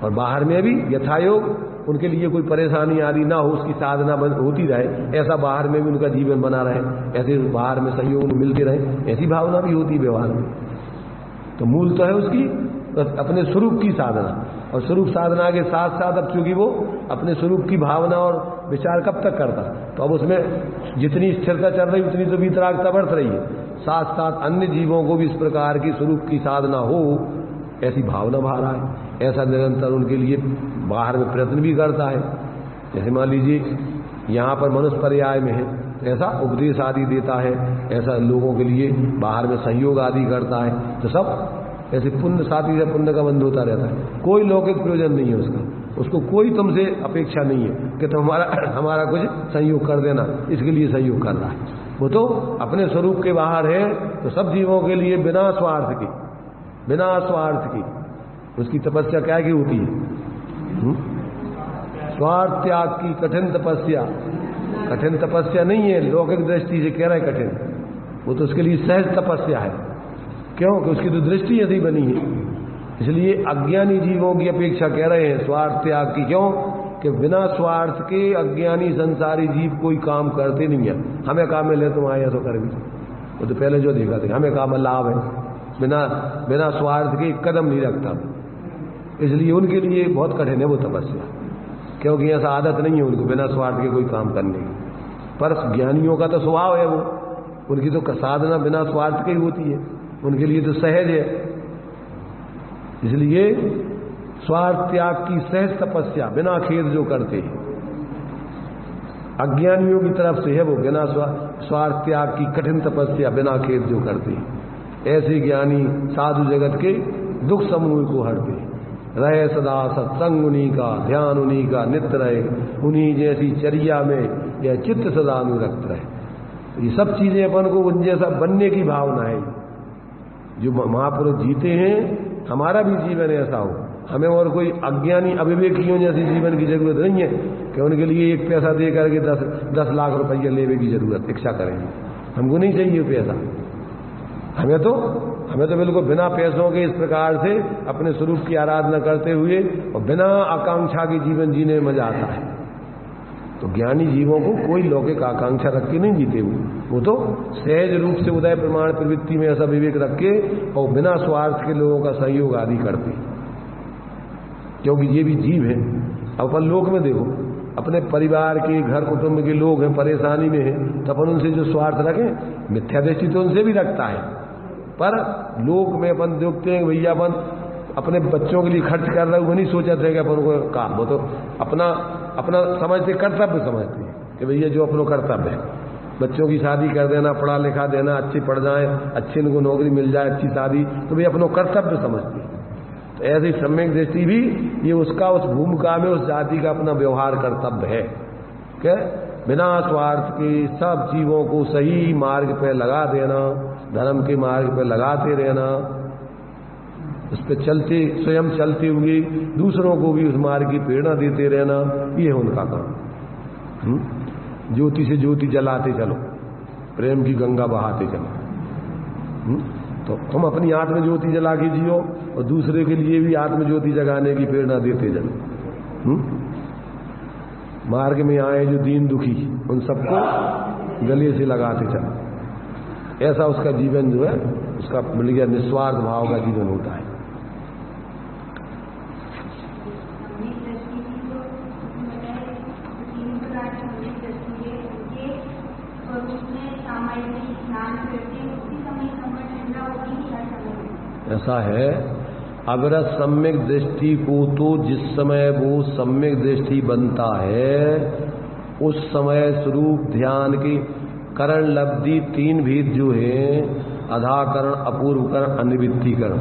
और बाहर में भी यथायोग उनके लिए कोई परेशानी आदि ना हो, उसकी साधना होती रहे, ऐसा बाहर में भी उनका जीवन बना रहे, ऐसे बाहर में सहयोग मिलते रहे, ऐसी भावना भी होती है व्यवहार में। तो मूल तो है उसकी अपने स्वरूप की साधना, और स्वरूप साधना के साथ साथ अब चूंकि वो अपने स्वरूप की भावना और विचार कब तक करता, तो अब उसमें जितनी स्थिरता चल रही उतनी तो वीतरागता बढ़ रही है। साथ साथ अन्य जीवों को भी इस प्रकार की स्वरूप की साधना हो, ऐसी भावना बाहर आए, ऐसा निरंतर उनके लिए बाहर में प्रयत्न भी करता है। जैसे मान लीजिए यहाँ पर मनुष्य पर्याय में है, ऐसा उपदेश आदि देता है, ऐसा लोगों के लिए बाहर में सहयोग आदि करता है। तो सब ऐसे पुण्य साथी से पुण्य का बंध होता रहता है। कोई लौकिक प्रयोजन नहीं है उसको कोई तुमसे अपेक्षा नहीं है कि तुम हमारा कुछ सहयोग कर देना, इसके लिए सहयोग कर रहा है। वो तो अपने स्वरूप के बाहर है, तो सब जीवों के लिए बिना स्वार्थ की उसकी तपस्या क्या की होती है? स्वार्थ त्याग की कठिन तपस्या नहीं है, लौकिक दृष्टि से कह रहा है कठिन, वो तो उसके लिए सहज तपस्या है। क्यों? कि उसकी तो दृष्टि ऐसी बनी है। इसलिए अज्ञानी जीवों की अपेक्षा कह रहे हैं स्वार्थ त्याग की। क्यों? कि बिना स्वार्थ के अज्ञानी संसारी जीव कोई काम करते नहीं है। हमें काम मिले तुम आए तो कर भी, वो तो पहले जो देखा था, हमें काम लाभ है, बिना स्वार्थ के एक कदम नहीं रखता। इसलिए उनके लिए बहुत कठिन है वो तपस्या, क्योंकि ऐसा आदत नहीं है उनको बिना स्वार्थ के कोई काम करने की। पर ज्ञानियों का तो स्वभाव है, वो उनकी तो साधना बिना स्वार्थ की होती है, उनके लिए तो सहज है। इसलिए स्वार्थ त्याग की सहज तपस्या बिना खेद जो करते हैं, अज्ञानियों की तरफ से है वो बिना स्वार्थ त्याग की कठिन तपस्या बिना खेद जो करते हैं। ऐसे ज्ञानी साधु जगत के दुख समूह को हरते, रहे सदा सत्संग उन्हीं का, ध्यान उन्हीं का नित्य रहे, उन्हीं जैसी चर्या में यह चित्त सदा अनुरक्त रहे। ये सब चीजें अपन को उन जैसा बनने की भावना है। जो महापुरुष जीते हैं, हमारा भी जीवन ऐसा हो। हमें और कोई अज्ञानी अविवेकियों जैसी जीवन की जरूरत नहीं है कि उनके लिए एक पैसा दे करके 10 लाख रुपया लेने की जरूरत इच्छा करेंगे। हमको नहीं चाहिए पैसा। हमें तो बिल्कुल बिना पैसों के इस प्रकार से अपने स्वरूप की आराधना करते हुए और बिना आकांक्षा के जीवन जीने में मजा आता है। तो ज्ञानी जीवों को कोई लौकिक आकांक्षा रख के नहीं जीते हुए, वो तो सहज रूप से उदय प्रमाण प्रवृत्ति में ऐसा विवेक रख के और बिना स्वार्थ के लोगों का सहयोग आदि करते, क्योंकि ये भी जीव है। अब अपन लोक में देखो, अपने परिवार के घर कुटुंब के लोग हैं, परेशानी में हैं, तो अपन उनसे जो स्वार्थ रखें, मिथ्या दृष्टि तो उनसे भी रखता है, पर लोक में अपन देखते हैं भैया अपन अपने बच्चों के लिए खर्च कर रहे हैं, वो नहीं सोचते हैं कि अपन को काम, वो तो अपना समझते, कर्तव्य समझते हैं कि भैया जो अपना कर्तव्य है, बच्चों की शादी कर देना, पढ़ा लिखा देना, अच्छी पढ़ जाए, अच्छी इनको नौकरी मिल जाए, अच्छी शादी, तो भैया अपना कर्तव्य समझते हैं। तो ऐसी सम्यक दृष्टि भी ये उसका उस भूमिका में उस जाति का अपना व्यवहार कर्तव्य है कि बिना स्वार्थ के सब जीवों को सही मार्ग पर लगा देना, धर्म के मार्ग पर लगाते रहना, उस पर चलते, स्वयं चलते हुए दूसरों को भी उस मार्ग की प्रेरणा देते रहना, ये है उनका काम। ज्योति से ज्योति जलाते चलो, प्रेम की गंगा बहाते चलो। तो तुम अपनी आत्म ज्योति जला के जियो और दूसरे के लिए भी आत्म ज्योति जगाने की प्रेरणा देते चलो। मार्ग में आए जो दीन दुखी, उन सबको गले से लगाते चलो। ऐसा उसका जीवन जो है, उसका मिल गया निस्वार्थ भाव का जीवन होता है। ऐसा है अविरत सम्यक दृष्टि को तो जिस समय वो सम्यक दृष्टि बनता है उस समय स्वरूप ध्यान के करण लब्धि तीन भेद जो है, अधाकरण, अपूर्वकरण, अनिवृत्तिकरण।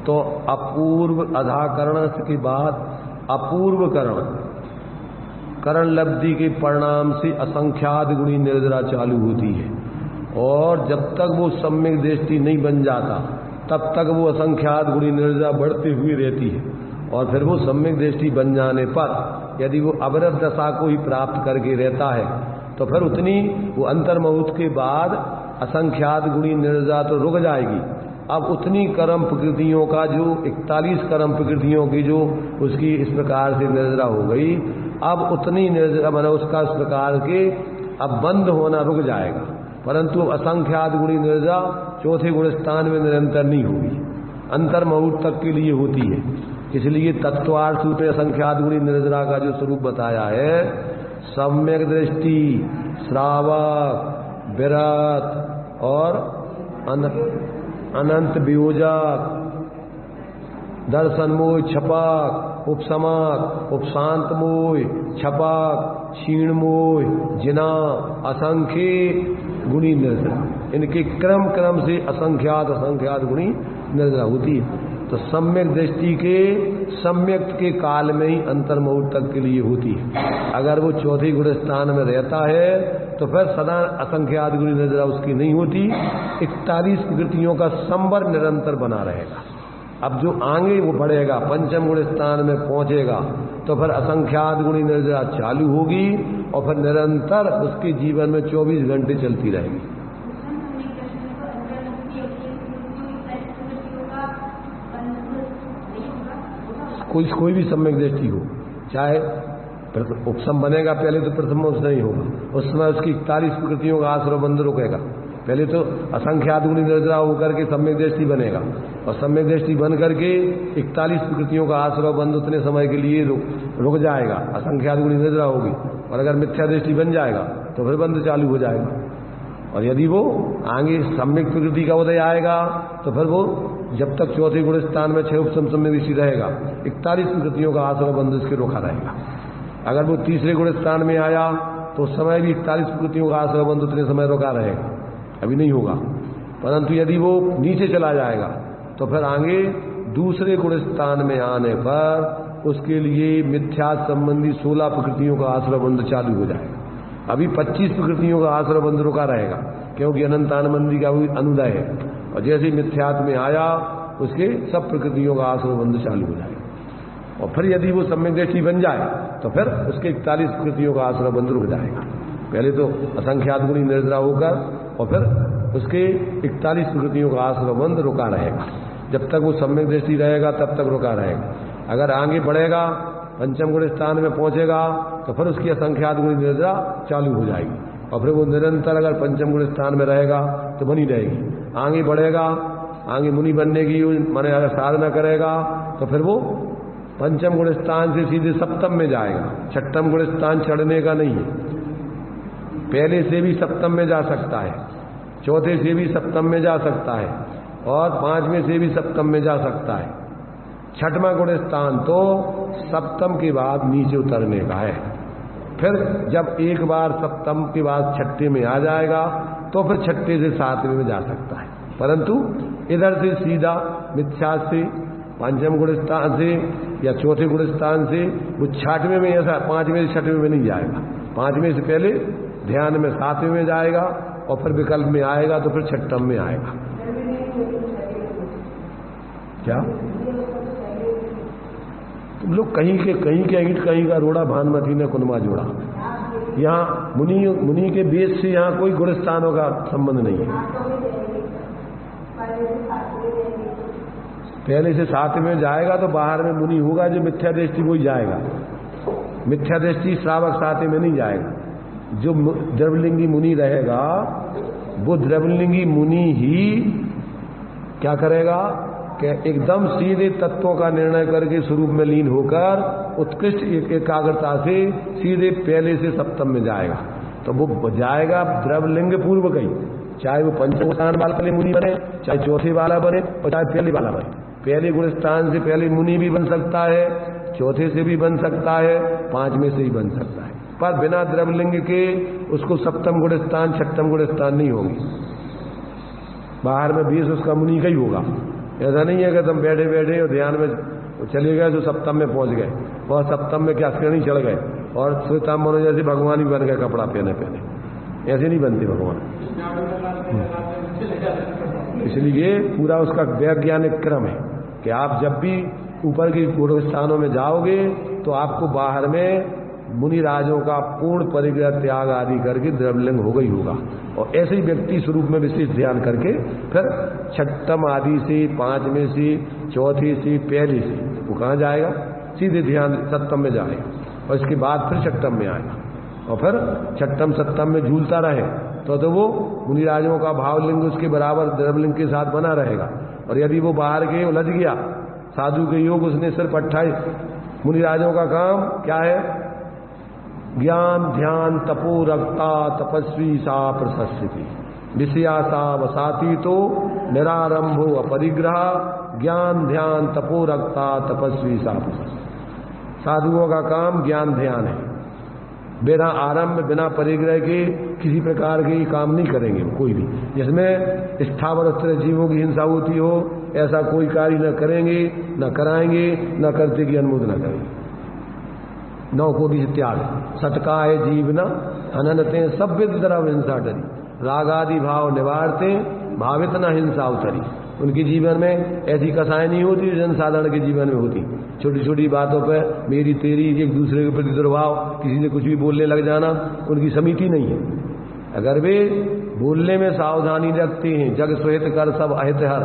तो अपूर्व अधाकरण के बाद अपूर्वकरण करण लब्धि के परिणाम से असंख्यात गुणी निर्जरा चालू होती है, और जब तक वो सम्यक दृष्टि नहीं बन जाता तब तक वो असंख्यात गुणी निर्जरा बढ़ती हुई रहती है। और फिर वो सम्यक दृष्टि बन जाने पर यदि वो अविरत दशा को ही प्राप्त करके रहता है तो फिर उतनी वो अंतर्मुहूर्त के बाद असंख्यात गुणी निर्जरा तो रुक जाएगी। अब उतनी कर्म प्रकृतियों का जो 41 कर्म प्रकृतियों की जो उसकी इस प्रकार से निर्जरा हो गई, अब उतनी निर्जरा माना उसका इस प्रकार के अब बंद होना रुक जाएगा, परंतु असंख्यात गुणी निर्जरा चौथे गुण स्थान में निरंतर नहीं होगी, अंतर्मुहूर्त तक के लिए होती है। इसलिए तत्वार्थ रूप में असंख्यात गुणी निर्जरा का जो स्वरूप बताया है, सम्यक दृष्टि, श्रावक, विरत और अनंत वियोजक, दर्शन मोह, छपक, उपसमक, उपशांत मोह, छपक, क्षीण मोह, जिना, असंख्य गुणी निर्जरा, इनके क्रम क्रम से असंख्यात गुणी निर्जरा होती है। तो सम्यक दृष्टि के सम्यक के काल में ही अंतर्मुहूर्त तक के लिए होती है। अगर वो चौथे गुण स्थान में रहता है तो फिर सदा असंख्यात गुणी निर्जरा उसकी नहीं होती, 41 प्रकृतियों का संवर निरंतर बना रहेगा। अब जो आगे वो बढ़ेगा, पंचम गुण स्थान में पहुंचेगा तो फिर असंख्यात गुणी निर्जरा चालू होगी और फिर निरंतर उसके जीवन में 24 घंटे चलती रहेगी। कोई भी सम्यक दृष्टि हो, चाहे उपसम बनेगा पहले तो प्रथम उसमें ही होगा, उस समय उसकी 41 प्रकृतियों का आश्रय बंद रुकेगा। पहले तो असंख्यात गुणी निर्जरा होकर के सम्यक दृष्टि बनेगा, और सम्यक दृष्टि बन करके 41 प्रकृतियों का आश्रय बंद उतने समय के लिए रुक जाएगा, असंख्यात गुणी निर्जरा होगी। और अगर मिथ्या दृष्टि बन जाएगा तो फिर बंद चालू हो जाएगा। और यदि वो आगे सम्यक प्रकृति का उदय आएगा तो फिर वो जब तक चौथे गुण स्थान में 6 उपसम सम्यक दृष्टि रहेगा, 41 प्रकृतियों का आश्रय बंद उसके रोका रहेगा। अगर वो तीसरे गुण स्थान में आया तो उस समय भी 41 प्रकृतियों का आश्रय बंद उतने समय रोका रहेगा, अभी नहीं होगा। परंतु यदि वो नीचे चला जाएगा तो फिर आगे दूसरे गुण स्थान में आने पर उसके लिए मिथ्या संबंधी 16 प्रकृतियों का आश्रय बंद चालू हो जाएगा। अभी 25 प्रकृतियों का आश्रय बंद रुका रहेगा, क्योंकि अनंतानंदी का भी अनुदय है। और जैसे मिथ्यात्व में आया उसके सब प्रकृतियों का आश्रय बंद चालू हो जाएगा। और फिर यदि वो सम्यक दृष्टि बन जाए तो फिर उसके 41 प्रकृतियों का आश्रय बंद रुक जाएगा। पहले तो असंख्यात गुणी निर्जरा होकर और फिर उसके 41 प्रकृतियों का आश्रय बंद रुका रहेगा। जब तक वो सम्यक दृष्टि रहेगा तब तक रुका रहेगा। अगर आगे बढ़ेगा, पंचम गुण स्थान में पहुंचेगा तो फिर उसकी असंख्यात गुणी निर्जरा चालू हो जाएगी, और फिर वो निरंतर अगर पंचम गुण स्थान में रहेगा तो बनी रहेगी। आगे बढ़ेगा, आगे मुनि बनने की माने अगर साधना करेगा तो फिर वो पंचम गुण स्थान से सीधे सप्तम में जाएगा। छठम गुण स्थान चढ़ने का नहीं है, पहले से भी सप्तम में जा सकता है, चौथे से भी सप्तम में जा सकता है, और 5वें से भी सप्तम में जा सकता है। छठवां गुण स्थान तो सप्तम के बाद नीचे उतरने का है। फिर जब एक बार सप्तम के बाद छठे में आ जाएगा तो फिर छठे से 7वें में जा सकता है। परंतु इधर से सीधा मिथ्या से पंचम गुण स्थान से या चौथे गुण स्थान से वो 6वें में, ऐसा 5वें से 6वें में नहीं जाएगा। 5वें से पहले ध्यान में 7वें में जाएगा, और फिर विकल्प में आएगा तो फिर छठम में आएगा। क्या तुम लोग कहीं के ईंट कहीं का रोड़ा भानुमती ने कुनमा जोड़ा। यहाँ मुनि के बेस से यहाँ कोई गुण स्थानों का संबंध नहीं है। पहले से 7वें में जाएगा तो बाहर में मुनि होगा, जो मिथ्या दृष्टि वही जाएगा। मिथ्या दृष्टि श्रावक 7वें में नहीं जाएगा। जो द्रवलिंगी मुनि रहेगा वो द्रवलिंगी मुनि ही क्या करेगा कि एकदम सीधे तत्वों का निर्णय करके स्वरूप में लीन होकर उत्कृष्ट एकाग्रता से सीधे पहले से सप्तम में जाएगा। तो वो जाएगा द्रवलिंग पूर्वक ही, चाहे वो पंचम स्थान वाला मुनि बने, चाहे चौथे वाला बने, और चाहे पहले वाला बने। पहले गुण स्थान से पहले मुनि भी बन सकता है, चौथे से भी बन सकता है, 5वें से ही बन सकता है, पर बिना द्रव्यलिंग के उसको सप्तम गुण स्थान छठम गुण स्थान नहीं होगी। बाहर में 20 उसका मुनि का ही होगा। ऐसा नहीं है कि तुम बैठे बैठे और ध्यान में चले गए तो सप्तम में पहुंच गए और सप्तम में क्या श्रेणी चढ़ गए और श्वेतांबर जैसे भगवान ही बन गए कपड़ा पहने पहने। ऐसे नहीं बनते भगवान। इसलिए पूरा उसका वैज्ञानिक क्रम है कि आप जब भी ऊपर के गुण स्थानों में जाओगे तो आपको बाहर में मुनि राजों का पूर्ण परिग्रह त्याग आदि करके द्रव्यलिंग होगा ही होगा। और ऐसे ही व्यक्ति स्वरूप में विशेष ध्यान करके फिर छठम आदि से, 5वें से, चौथे से, पहले से वो कहाँ जाएगा, सीधे ध्यान सप्तम में जाएगा और इसके बाद फिर छठम में आएगा और फिर छठम सप्तम में झूलता रहे तो वो मुनि राजों का भावलिंग उसके बराबर द्रव्यलिंग के साथ बना रहेगा। और यदि वो बाहर के उलझ गया साधु के योग, उसने सिर्फ 28 मुनि राजों का काम क्या है, ज्ञान ध्यान तपो रक्ता तपस्वी सा प्रशस्ति विषया सा वसाती तो निरारंभो अपरिग्रह ज्ञान ध्यान तपो रक्ता तपस्वी सा प्रशस्ति। साधुओं का काम ज्ञान ध्यान है, बिना आरंभ बिना परिग्रह के किसी प्रकार के काम नहीं करेंगे कोई भी। जिसमें स्थावर स्थिर जीवों की हिंसा होती हो ऐसा कोई कार्य न करेंगे, न कराएंगे, न करते की अनुमोदन न करेंगे। 9 कोटि से त्याग सटकाए जीवना हननते सब विद द्रव हिंसा डरी रागादि भाव निवारते भावित न हिंसा उतरी। उनके जीवन में ऐसी कसाएं नहीं होती जनसाधारण के जीवन में होती। छोटी छोटी बातों पर मेरी तेरी एक दूसरे के प्रति दुर्भाव, किसी ने कुछ भी बोलने लग जाना, उनकी समिति नहीं है। अगर वे बोलने में सावधानी रखते हैं, जग सुहित कर सब अहित हर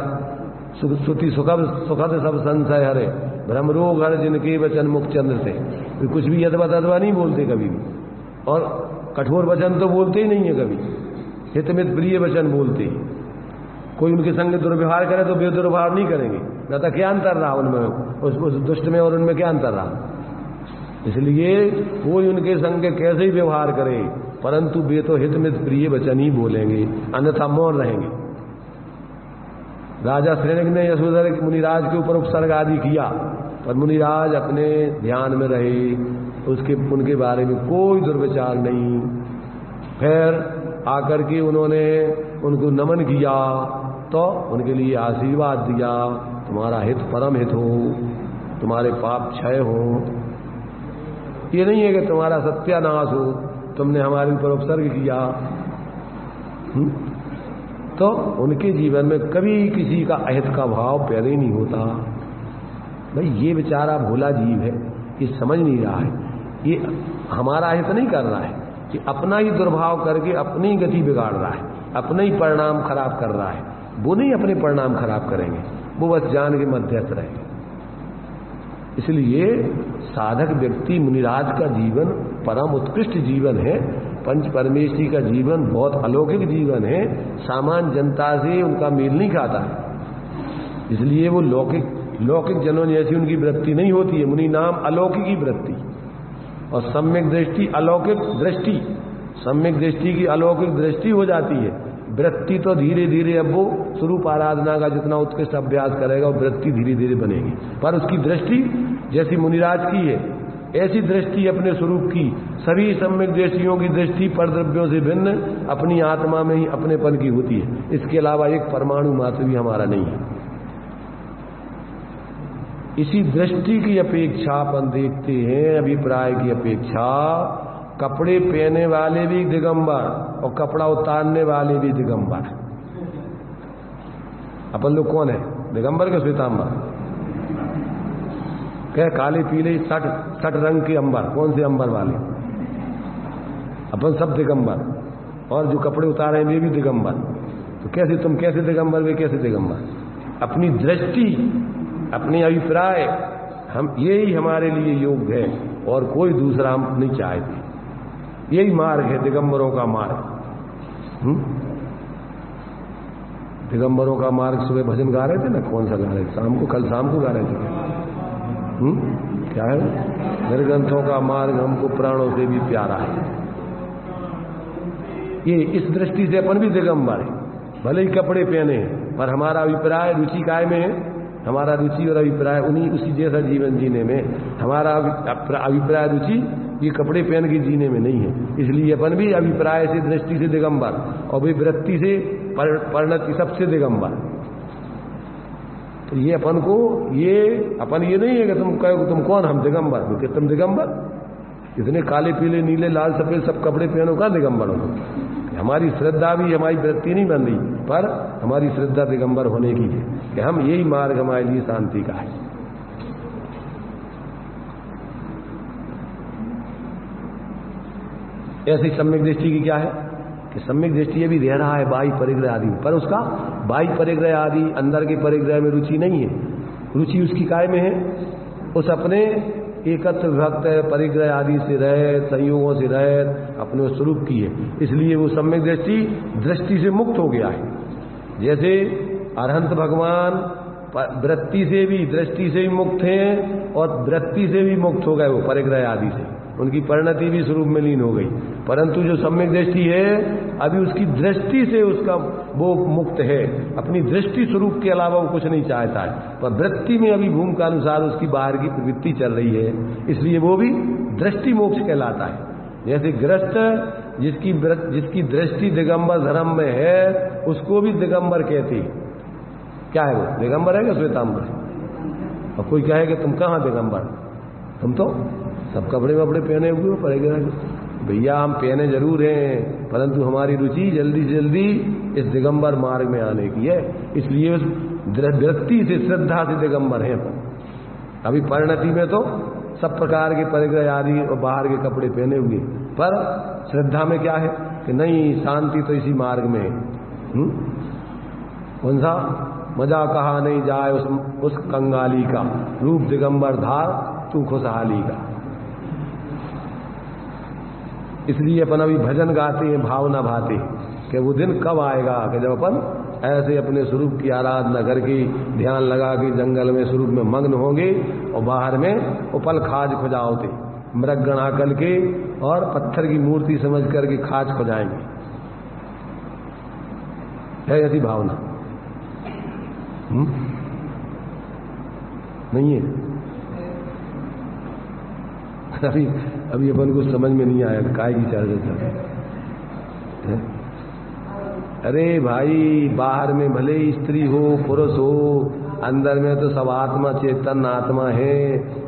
सुति सुखद सब संशय हरे भ्रम रोग हर जिनके वचन मुख चंद्र से। वे कुछ भी यदवा तदवा नहीं बोलते कभी भी, और कठोर वचन तो बोलते ही नहीं है कभी, हितमित प्रिय वचन बोलते हैं। कोई उनके संग दुर्व्यवहार करे तो बेदुर्व्यवहार नहीं करेंगे। न तो क्या अंतर रहा उनमें, उस दुष्ट में और उनमें क्या अंतर रहा। इसलिए कोई उनके संग कैसे ही व्यवहार करे परंतु वे तो हितमित प्रिय वचन ही बोलेंगे, अन्यथा मौन रहेंगे। राजा श्रेणिक ने यशोधर मुनिराज के ऊपर उपसर्ग आदि किया, पर मुनिराज अपने ध्यान में रहे, उनके बारे में कोई दुर्विचार नहीं। फिर आकर के उन्होंने उनको नमन किया तो उनके लिए आशीर्वाद दिया, तुम्हारा हित परम हित हो, तुम्हारे पाप क्षय हो। ये नहीं है कि तुम्हारा सत्यानाश हो, तुमने हमारे ऊपर उपसर्ग किया। तो उनके जीवन में कभी किसी का अहित का भाव पैदा ही नहीं होता। भाई ये बेचारा भोला जीव है, ये समझ नहीं रहा है, ये हमारा अहित नहीं कर रहा है, कि अपना ही दुर्भाव करके अपनी गति बिगाड़ रहा है, अपने ही परिणाम खराब कर रहा है। वो नहीं अपने परिणाम खराब करेंगे, वो बस जान के मध्यस्थ रहेंगे। इसलिए साधक व्यक्ति मुनिराज का जीवन परम उत्कृष्ट जीवन है, पंच परमेश्वरी का जीवन बहुत अलौकिक जीवन है, सामान्य जनता से उनका मेल नहीं खाता है। इसलिए वो लौकिक जनों जैसी उनकी वृत्ति नहीं होती है। मुनि नाम अलौकिक ही वृत्ति, और सम्यक दृष्टि अलौकिक दृष्टि, सम्यक दृष्टि की अलौकिक दृष्टि हो जाती है। वृत्ति तो धीरे धीरे अब वो स्वरूप आराधना का जितना उत्कृष्ट अभ्यास करेगा वो वृत्ति धीरे धीरे बनेगी, पर उसकी दृष्टि जैसी मुनिराज की है ऐसी दृष्टि अपने स्वरूप की। सभी सम्यक दृष्टियों की दृष्टि परद्रव्यों से भिन्न अपनी आत्मा में ही अपनेपन की होती है, इसके अलावा एक परमाणु मात्र भी हमारा नहीं है। इसी दृष्टि की अपेक्षा अपन देखते हैं, अभिप्राय की अपेक्षा कपड़े पहने वाले भी दिगंबर और कपड़ा उतारने वाले भी दिगंबर। अपन लोग कौन है, दिगंबर के श्वेतांबर? क्या काले पीले 60 रंग के अंबर, कौन से अंबर वाले? अपन सब दिगंबर, और जो कपड़े उतारे वे भी दिगंबर। तो कैसे तुम कैसे दिगंबर, वे कैसे दिगंबर? अपनी दृष्टि अपनी अभिप्राय हम यही हमारे लिए योग्य है और कोई दूसरा हम नहीं चाहते। यही मार्ग है दिगंबरों का मार्ग। दिगंबरों का मार्ग सुबह भजन गा रहे थे ना, कौन सा गा रहे थे? शाम को, कल शाम को गा रहे थे। क्या है? निर्ग्रंथों का मार्ग हमको प्राणों से भी प्यारा है। ये इस दृष्टि से अपन भी दिगंबर है, भले ही कपड़े पहने पर हमारा अभिप्राय रुचि काय में है, हमारा रुचि और अभिप्राय उन्हीं उसी जैसा जीवन जीने में, हमारा अभिप्राय रुचि ये कपड़े पहन के जीने में नहीं है। इसलिए अपन भी अभिप्राय से, दृष्टि से दिगंबर और भी वृत्ति से, परिणति सबसे दिगंबर। तो ये अपन को, ये अपन ये नहीं है कि तुम कहो तुम कौन, हम दिगंबर, क्योंकि तुम दिगंबर इतने काले पीले नीले लाल सफेद सब कपड़े पहनो, कहाँ दिगंबर हो? हमारी श्रद्धा भी, हमारी वृत्ति नहीं बन रही, पर हमारी श्रद्धा दिगंबर होने की है कि हम यही मार्ग हमारे लिए शांति का है। ऐसी सम्यक दृष्टि की क्या है कि सम्यक दृष्टि ये भी रह रहा है बाह्य परिग्रह आदि, पर उसका बाह्य परिग्रह आदि अंदर के परिग्रह में रुचि नहीं है। रुचि उसकी काय में है? उस अपने एकत्र भक्त परिग्रह आदि से रहित, संयोगों से रहित अपने स्वरूप की है। इसलिए वो सम्यक दृष्टि से मुक्त हो गया है। जैसे अरहंत भगवान वृत्ति से भी, दृष्टि से भी मुक्त हैं और वृत्ति से भी मुक्त हो गए, वो परिग्रह आदि से उनकी परिणति भी स्वरूप में लीन हो गई। परंतु जो सम्यक दृष्टि है अभी उसकी दृष्टि से उसका वो मुक्त है, अपनी दृष्टि स्वरूप के अलावा वो कुछ नहीं चाहता है, पर वृत्ति में अभी भूमिका अनुसार उसकी बाहर की प्रवृत्ति चल रही है, इसलिए वो भी दृष्टि मोक्ष कहलाता है। जैसे गृहस्थ जिसकी दृष्टि दिगंबर धर्म में है उसको भी दिगंबर कहते हैं। क्या है वो? दिगंबर है क्या श्वेतांबर है? और कोई कहे कि तुम कहाँ दिगंबर, तुम तो सब कपड़े वपड़े पहने हुए हो पड़ेगा। भैया हम पहने जरूर हैं, परंतु हमारी रुचि जल्दी से जल्दी इस दिगंबर मार्ग में आने की है, इसलिए उस वृत्ति से, श्रद्धा से दिगंबर हैं। अभी परिणति में तो सब प्रकार के परिग्रह आदि और बाहर के कपड़े पहने हुए, पर श्रद्धा में क्या है कि नहीं, शांति तो इसी मार्ग में। कौन सा मजा कहा नहीं जाए उस कंगाली का, रूप दिगंबर धार तू खुशहाली का। इसलिए अपन अभी भजन गाते हैं, भावना भाते कि वो दिन कब आएगा कि जब अपन ऐसे अपने स्वरूप की आराधना करके ध्यान लगा के जंगल में स्वरूप में मग्न होंगे और बाहर में उपल खाज खुजाओते, मृगगण आकल के और पत्थर की मूर्ति समझ करके खाज खुजाएंगे। है ऐसी भावना? नहीं है? अभी अपन को समझ में नहीं आया काय की चर्चा है। अरे भाई, बाहर में भले स्त्री हो पुरुष हो, अंदर में तो सब आत्मा चेतन आत्मा है।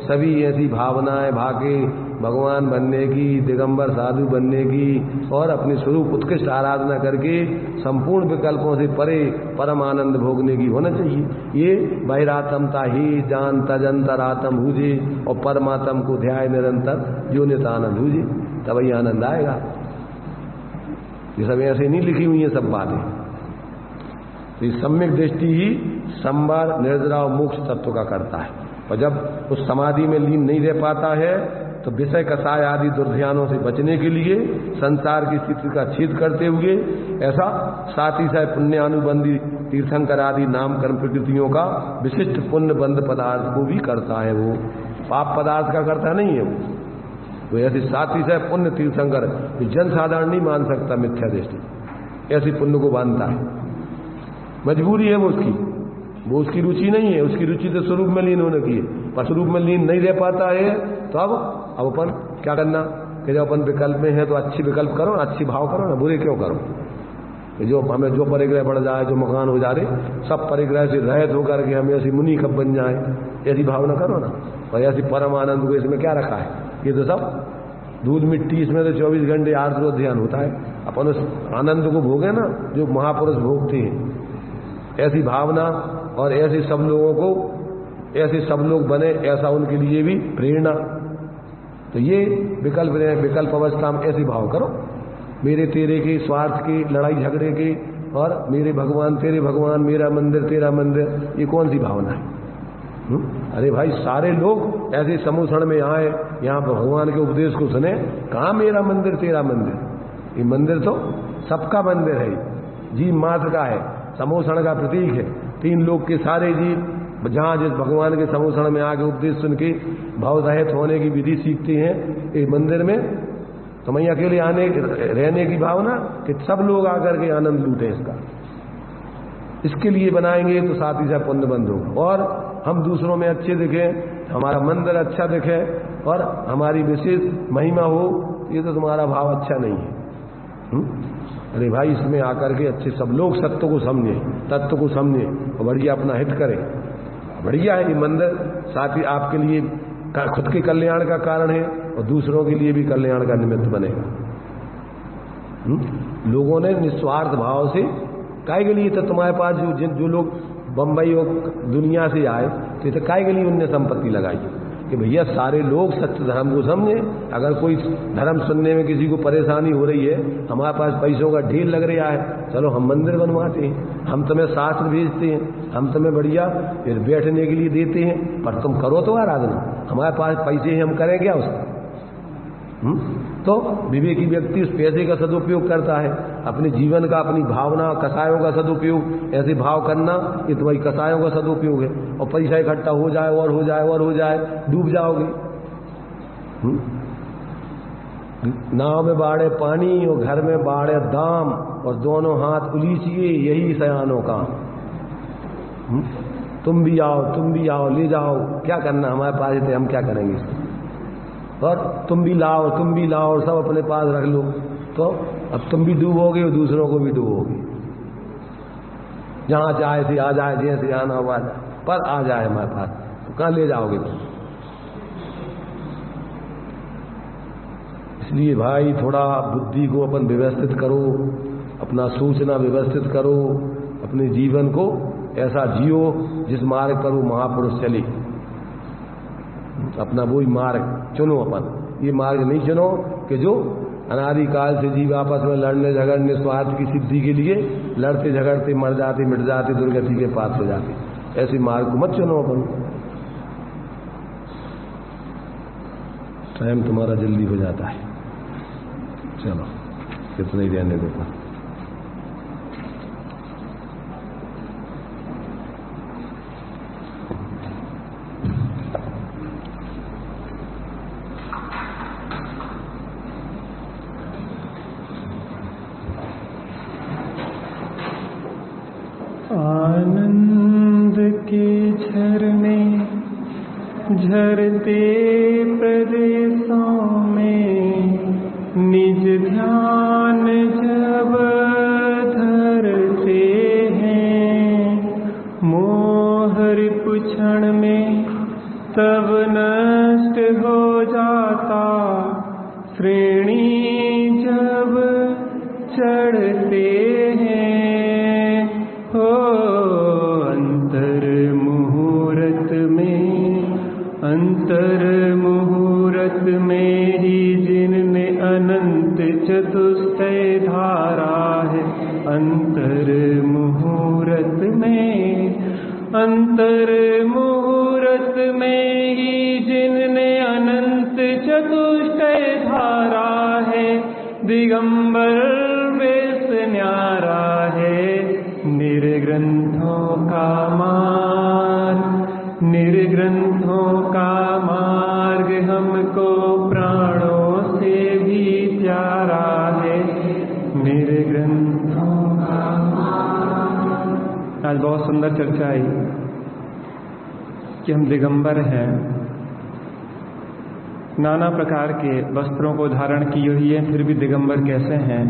सभी ऐसी भावनाएं भागे भगवान बनने की, दिगंबर साधु बनने की और अपने स्वरूप उत्कृष्ट आराधना करके संपूर्ण विकल्पों से परे परम आनंद भोगने की होना चाहिए। ये बहिरात्मता ही जान तजंतरात्म भूजे और परमात्म को ध्याय निरंतर जो नितानंद भूजे, तभी आनंद आएगा। ये सब ऐसे नहीं लिखी हुई है सब बातें। तो ये सम्यक दृष्टि ही संवार निर्जरा और मोक्ष तत्व का करता है। और जब उस समाधि में लीन नहीं रह पाता है तो विषय कसाय आदि दुर्ध्यानों से बचने के लिए संसार की स्थिति का छेद करते हुए ऐसा साथ ही साथ पुण्यानुबंधी तीर्थंकर आदि नाम कर्म प्रकृतियों का विशिष्ट पुण्य बंध पदार्थ को भी करता है। वो पाप पदार्थ का करता नहीं है। वो ऐसे साथ ही साथ पुण्य तीर्थंकर जन साधारण नहीं मान सकता मिथ्या दृष्टि, ऐसे पुण्य को बांधता है। मजबूरी है वो उसकी रुचि नहीं है। उसकी रुचि तो स्वरूप में लीन होने की है, पर स्वरूप में लीन नहीं रह पाता है। तो अब अपन क्या करना कि जब अपन विकल्प में है तो अच्छी विकल्प करो, अच्छी भाव करो ना, बुरे क्यों करो। कि जो हमें जो परिग्रह बढ़ जाए, जो मकान हो जा रहे, सब परिग्रह से रहित होकर के हम ऐसी मुनि कब बन जाए, ऐसी भावना करो ना। और ऐसी परम आनंद को इसमें क्या रखा है? ये तो सब दूध मिट्टी, इसमें तो 24 घंटे आर्द्र ध्यान होता है। अपन उस आनंद को भोगे ना जो महापुरुष भोगते हैं। ऐसी भावना और ऐसे सब लोगों को, ऐसे सब लोग बने, ऐसा उनके लिए भी प्रेरणा। तो ये विकल्प अवस्था में ऐसी भाव करो, मेरे तेरे के, स्वार्थ के, लड़ाई झगड़े के, और मेरे भगवान तेरे भगवान, मेरा मंदिर तेरा मंदिर, ये कौन सी भावना है? अरे भाई, सारे लोग ऐसे समूषण में आए, यहाँ भगवान के उपदेश को सुने, कहाँ मेरा मंदिर तेरा मंदिर? ये मंदिर तो सबका मंदिर है, जीव मात्र का है, समूषण का प्रतीक है। 3 लोग के सारे जीव जहाँ जिस भगवान के समूषण में आके उपदेश सुन के भाव रहित होने की विधि सीखते हैं, इस मंदिर में तो मैं अकेले रहने की भावना कि सब लोग आकर के आनंद लूटे इसका, इसके लिए बनाएंगे तो साथ ही साथ पुण्य बंद होगा। और हम दूसरों में अच्छे दिखें, हमारा मंदिर अच्छा दिखे और हमारी विशेष महिमा हो, ये तो तुम्हारा भाव अच्छा नहीं है। अरे भाई, इसमें आकर के अच्छे सब लोग सत्य को समझे, तत्व को समझे और बढ़िया अपना हित करें। बढ़िया है ये मंदिर, साथ ही आपके लिए खुद के कल्याण का कारण है और दूसरों के लिए भी कल्याण का निमित्त बनेगा। लोगों ने निस्वार्थ भाव से काय के लिए, तो तुम्हारे पास जो लोग बंबई और दुनिया से आए तो काय के लिए उनने संपत्ति लगाई कि भैया सारे लोग सत्य धर्म को समझे। अगर कोई धर्म सुनने में किसी को परेशानी हो रही है, हमारे पास पैसों का ढेर लग रहा है, चलो हम मंदिर बनवाते हैं, हम तुम्हें शास्त्र भेजते हैं, हम तुम्हें बढ़िया फिर बैठने के लिए देते हैं, पर तुम करो तो आराधना। हमारे पास पैसे हैं, हम करें क्या उसका? तो विवेकी व्यक्ति उस पैसे का सदुपयोग करता है, अपने जीवन का, अपनी भावना, कसायों का सदुपयोग। ऐसे भाव करना ये तो भाई कसायों का सदुपयोग है। और पैसा इकट्ठा हो जाए और हो जाए और हो जाए, डूब जाओगे। नाव में बाढ़े पानी और घर में बाढ़े दाम, और दोनों हाथ उलीचिए यही सयानों का। तुम भी आओ, ले जाओ, क्या करना हमारे पास है, हम क्या करेंगे इसको? और तुम भी लाओ और सब अपने पास रख लो, तो अब तुम भी डूबोगे और दूसरों को भी डूबोगे। जहां चाहे से आ जाए, जैसे आना हुआ पर आ जाए हमारे पास, तो कहां ले जाओगे तुम? इसलिए भाई थोड़ा बुद्धि को अपन व्यवस्थित करो, अपना सोचना व्यवस्थित करो, अपने जीवन को ऐसा जियो जिस मार्ग पर वो महापुरुष चले। अपना वही मार्ग चुनो। अपन ये मार्ग नहीं चुनो कि जो अनादिकाल से जीव आपस में लड़ने झगड़ने स्वार्थ की सिद्धि के लिए लड़ते झगड़ते मर जाते, मिट जाते, दुर्गति के पास हो जाते। ऐसे मार्ग को मत चुनो अपन। टाइम तुम्हारा जल्दी हो जाता है, चलो कितना ही रहने देता। आनंद के झरने झरते प्रदेशों में निज ध्यान जब धरते हैं, मोहर पुछण में तब नष्ट हो जाता, श्रेणी जब चढ़ते हैं। हो अंतर मुहूर्त में ही जिनमें अनंत चतुष्टय धारा है। अंतर मुहूर्त में ही जिनमें अनंत चतुष्टय धारा है। दिगंबर वेश न्यारा है, निर्ग्रंथों का मार्ग हमको प्राणों से भी प्यारा है। निर्ग्रंथों का मार्ग। आज बहुत सुंदर चर्चा आई कि हम दिगंबर हैं, नाना प्रकार के वस्त्रों को धारण की हुई है, फिर भी दिगंबर कैसे हैं?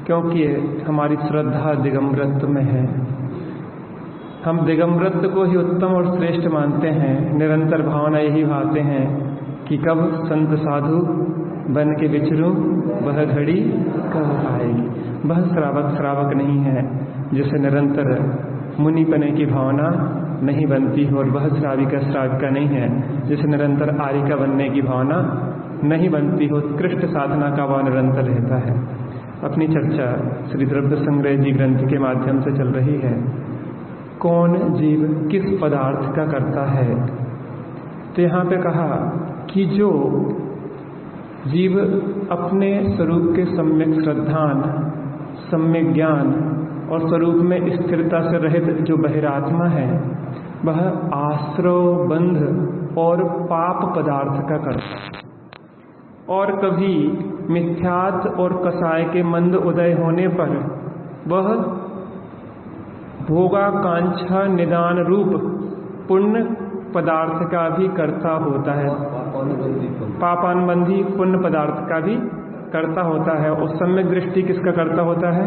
क्योंकि हमारी श्रद्धा दिगंबरत्व में है। हम दिगंबरत्व को ही उत्तम और श्रेष्ठ मानते हैं। निरंतर भावना यही भाते हैं कि कब संत साधु बन के विचरूं, वह घड़ी कब आएगी। वह श्रावक नहीं है जिसे निरंतर मुनिपने की भावना नहीं बनती हो, और वह श्राविका नहीं है जिसे निरंतर आरिका बनने की भावना नहीं बनती हो। उत्कृष्ट साधना का वह निरंतर रहता है। अपनी चर्चा श्री द्रव्य संग्रह जी ग्रंथ के माध्यम से चल रही है। कौन जीव किस पदार्थ का करता है? तो यहाँ पे कहा कि जो जीव अपने स्वरूप के सम्यक श्रद्धान, सम्यक ज्ञान और स्वरूप में स्थिरता से रहित जो बहिरात्मा है, वह आश्रव, बंध और पाप पदार्थ का करता है। और कभी मिथ्यात्व और कसाय के मंद उदय होने पर वह भोगाकांक्षा निदान रूप पुण्य पदार्थ का भी कर्ता होता है, पापानुबंधी पुण्य पदार्थ का भी कर्ता होता है। और सम्यक दृष्टि किसका कर्ता होता है?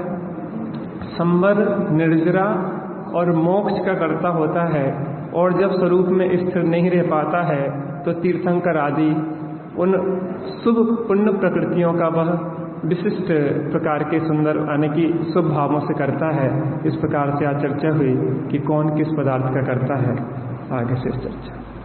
संवर, निर्जरा और मोक्ष का कर्ता होता है। और जब स्वरूप में स्थिर नहीं रह पाता है तो तीर्थंकर आदि उन शुभ पुण्य प्रकृतियों का वह विशिष्ट प्रकार के सुंदर यानी कि शुभ भावों से करता है। इस प्रकार से आज चर्चा हुई कि कौन किस पदार्थ का करता है। आगे से चर्चा।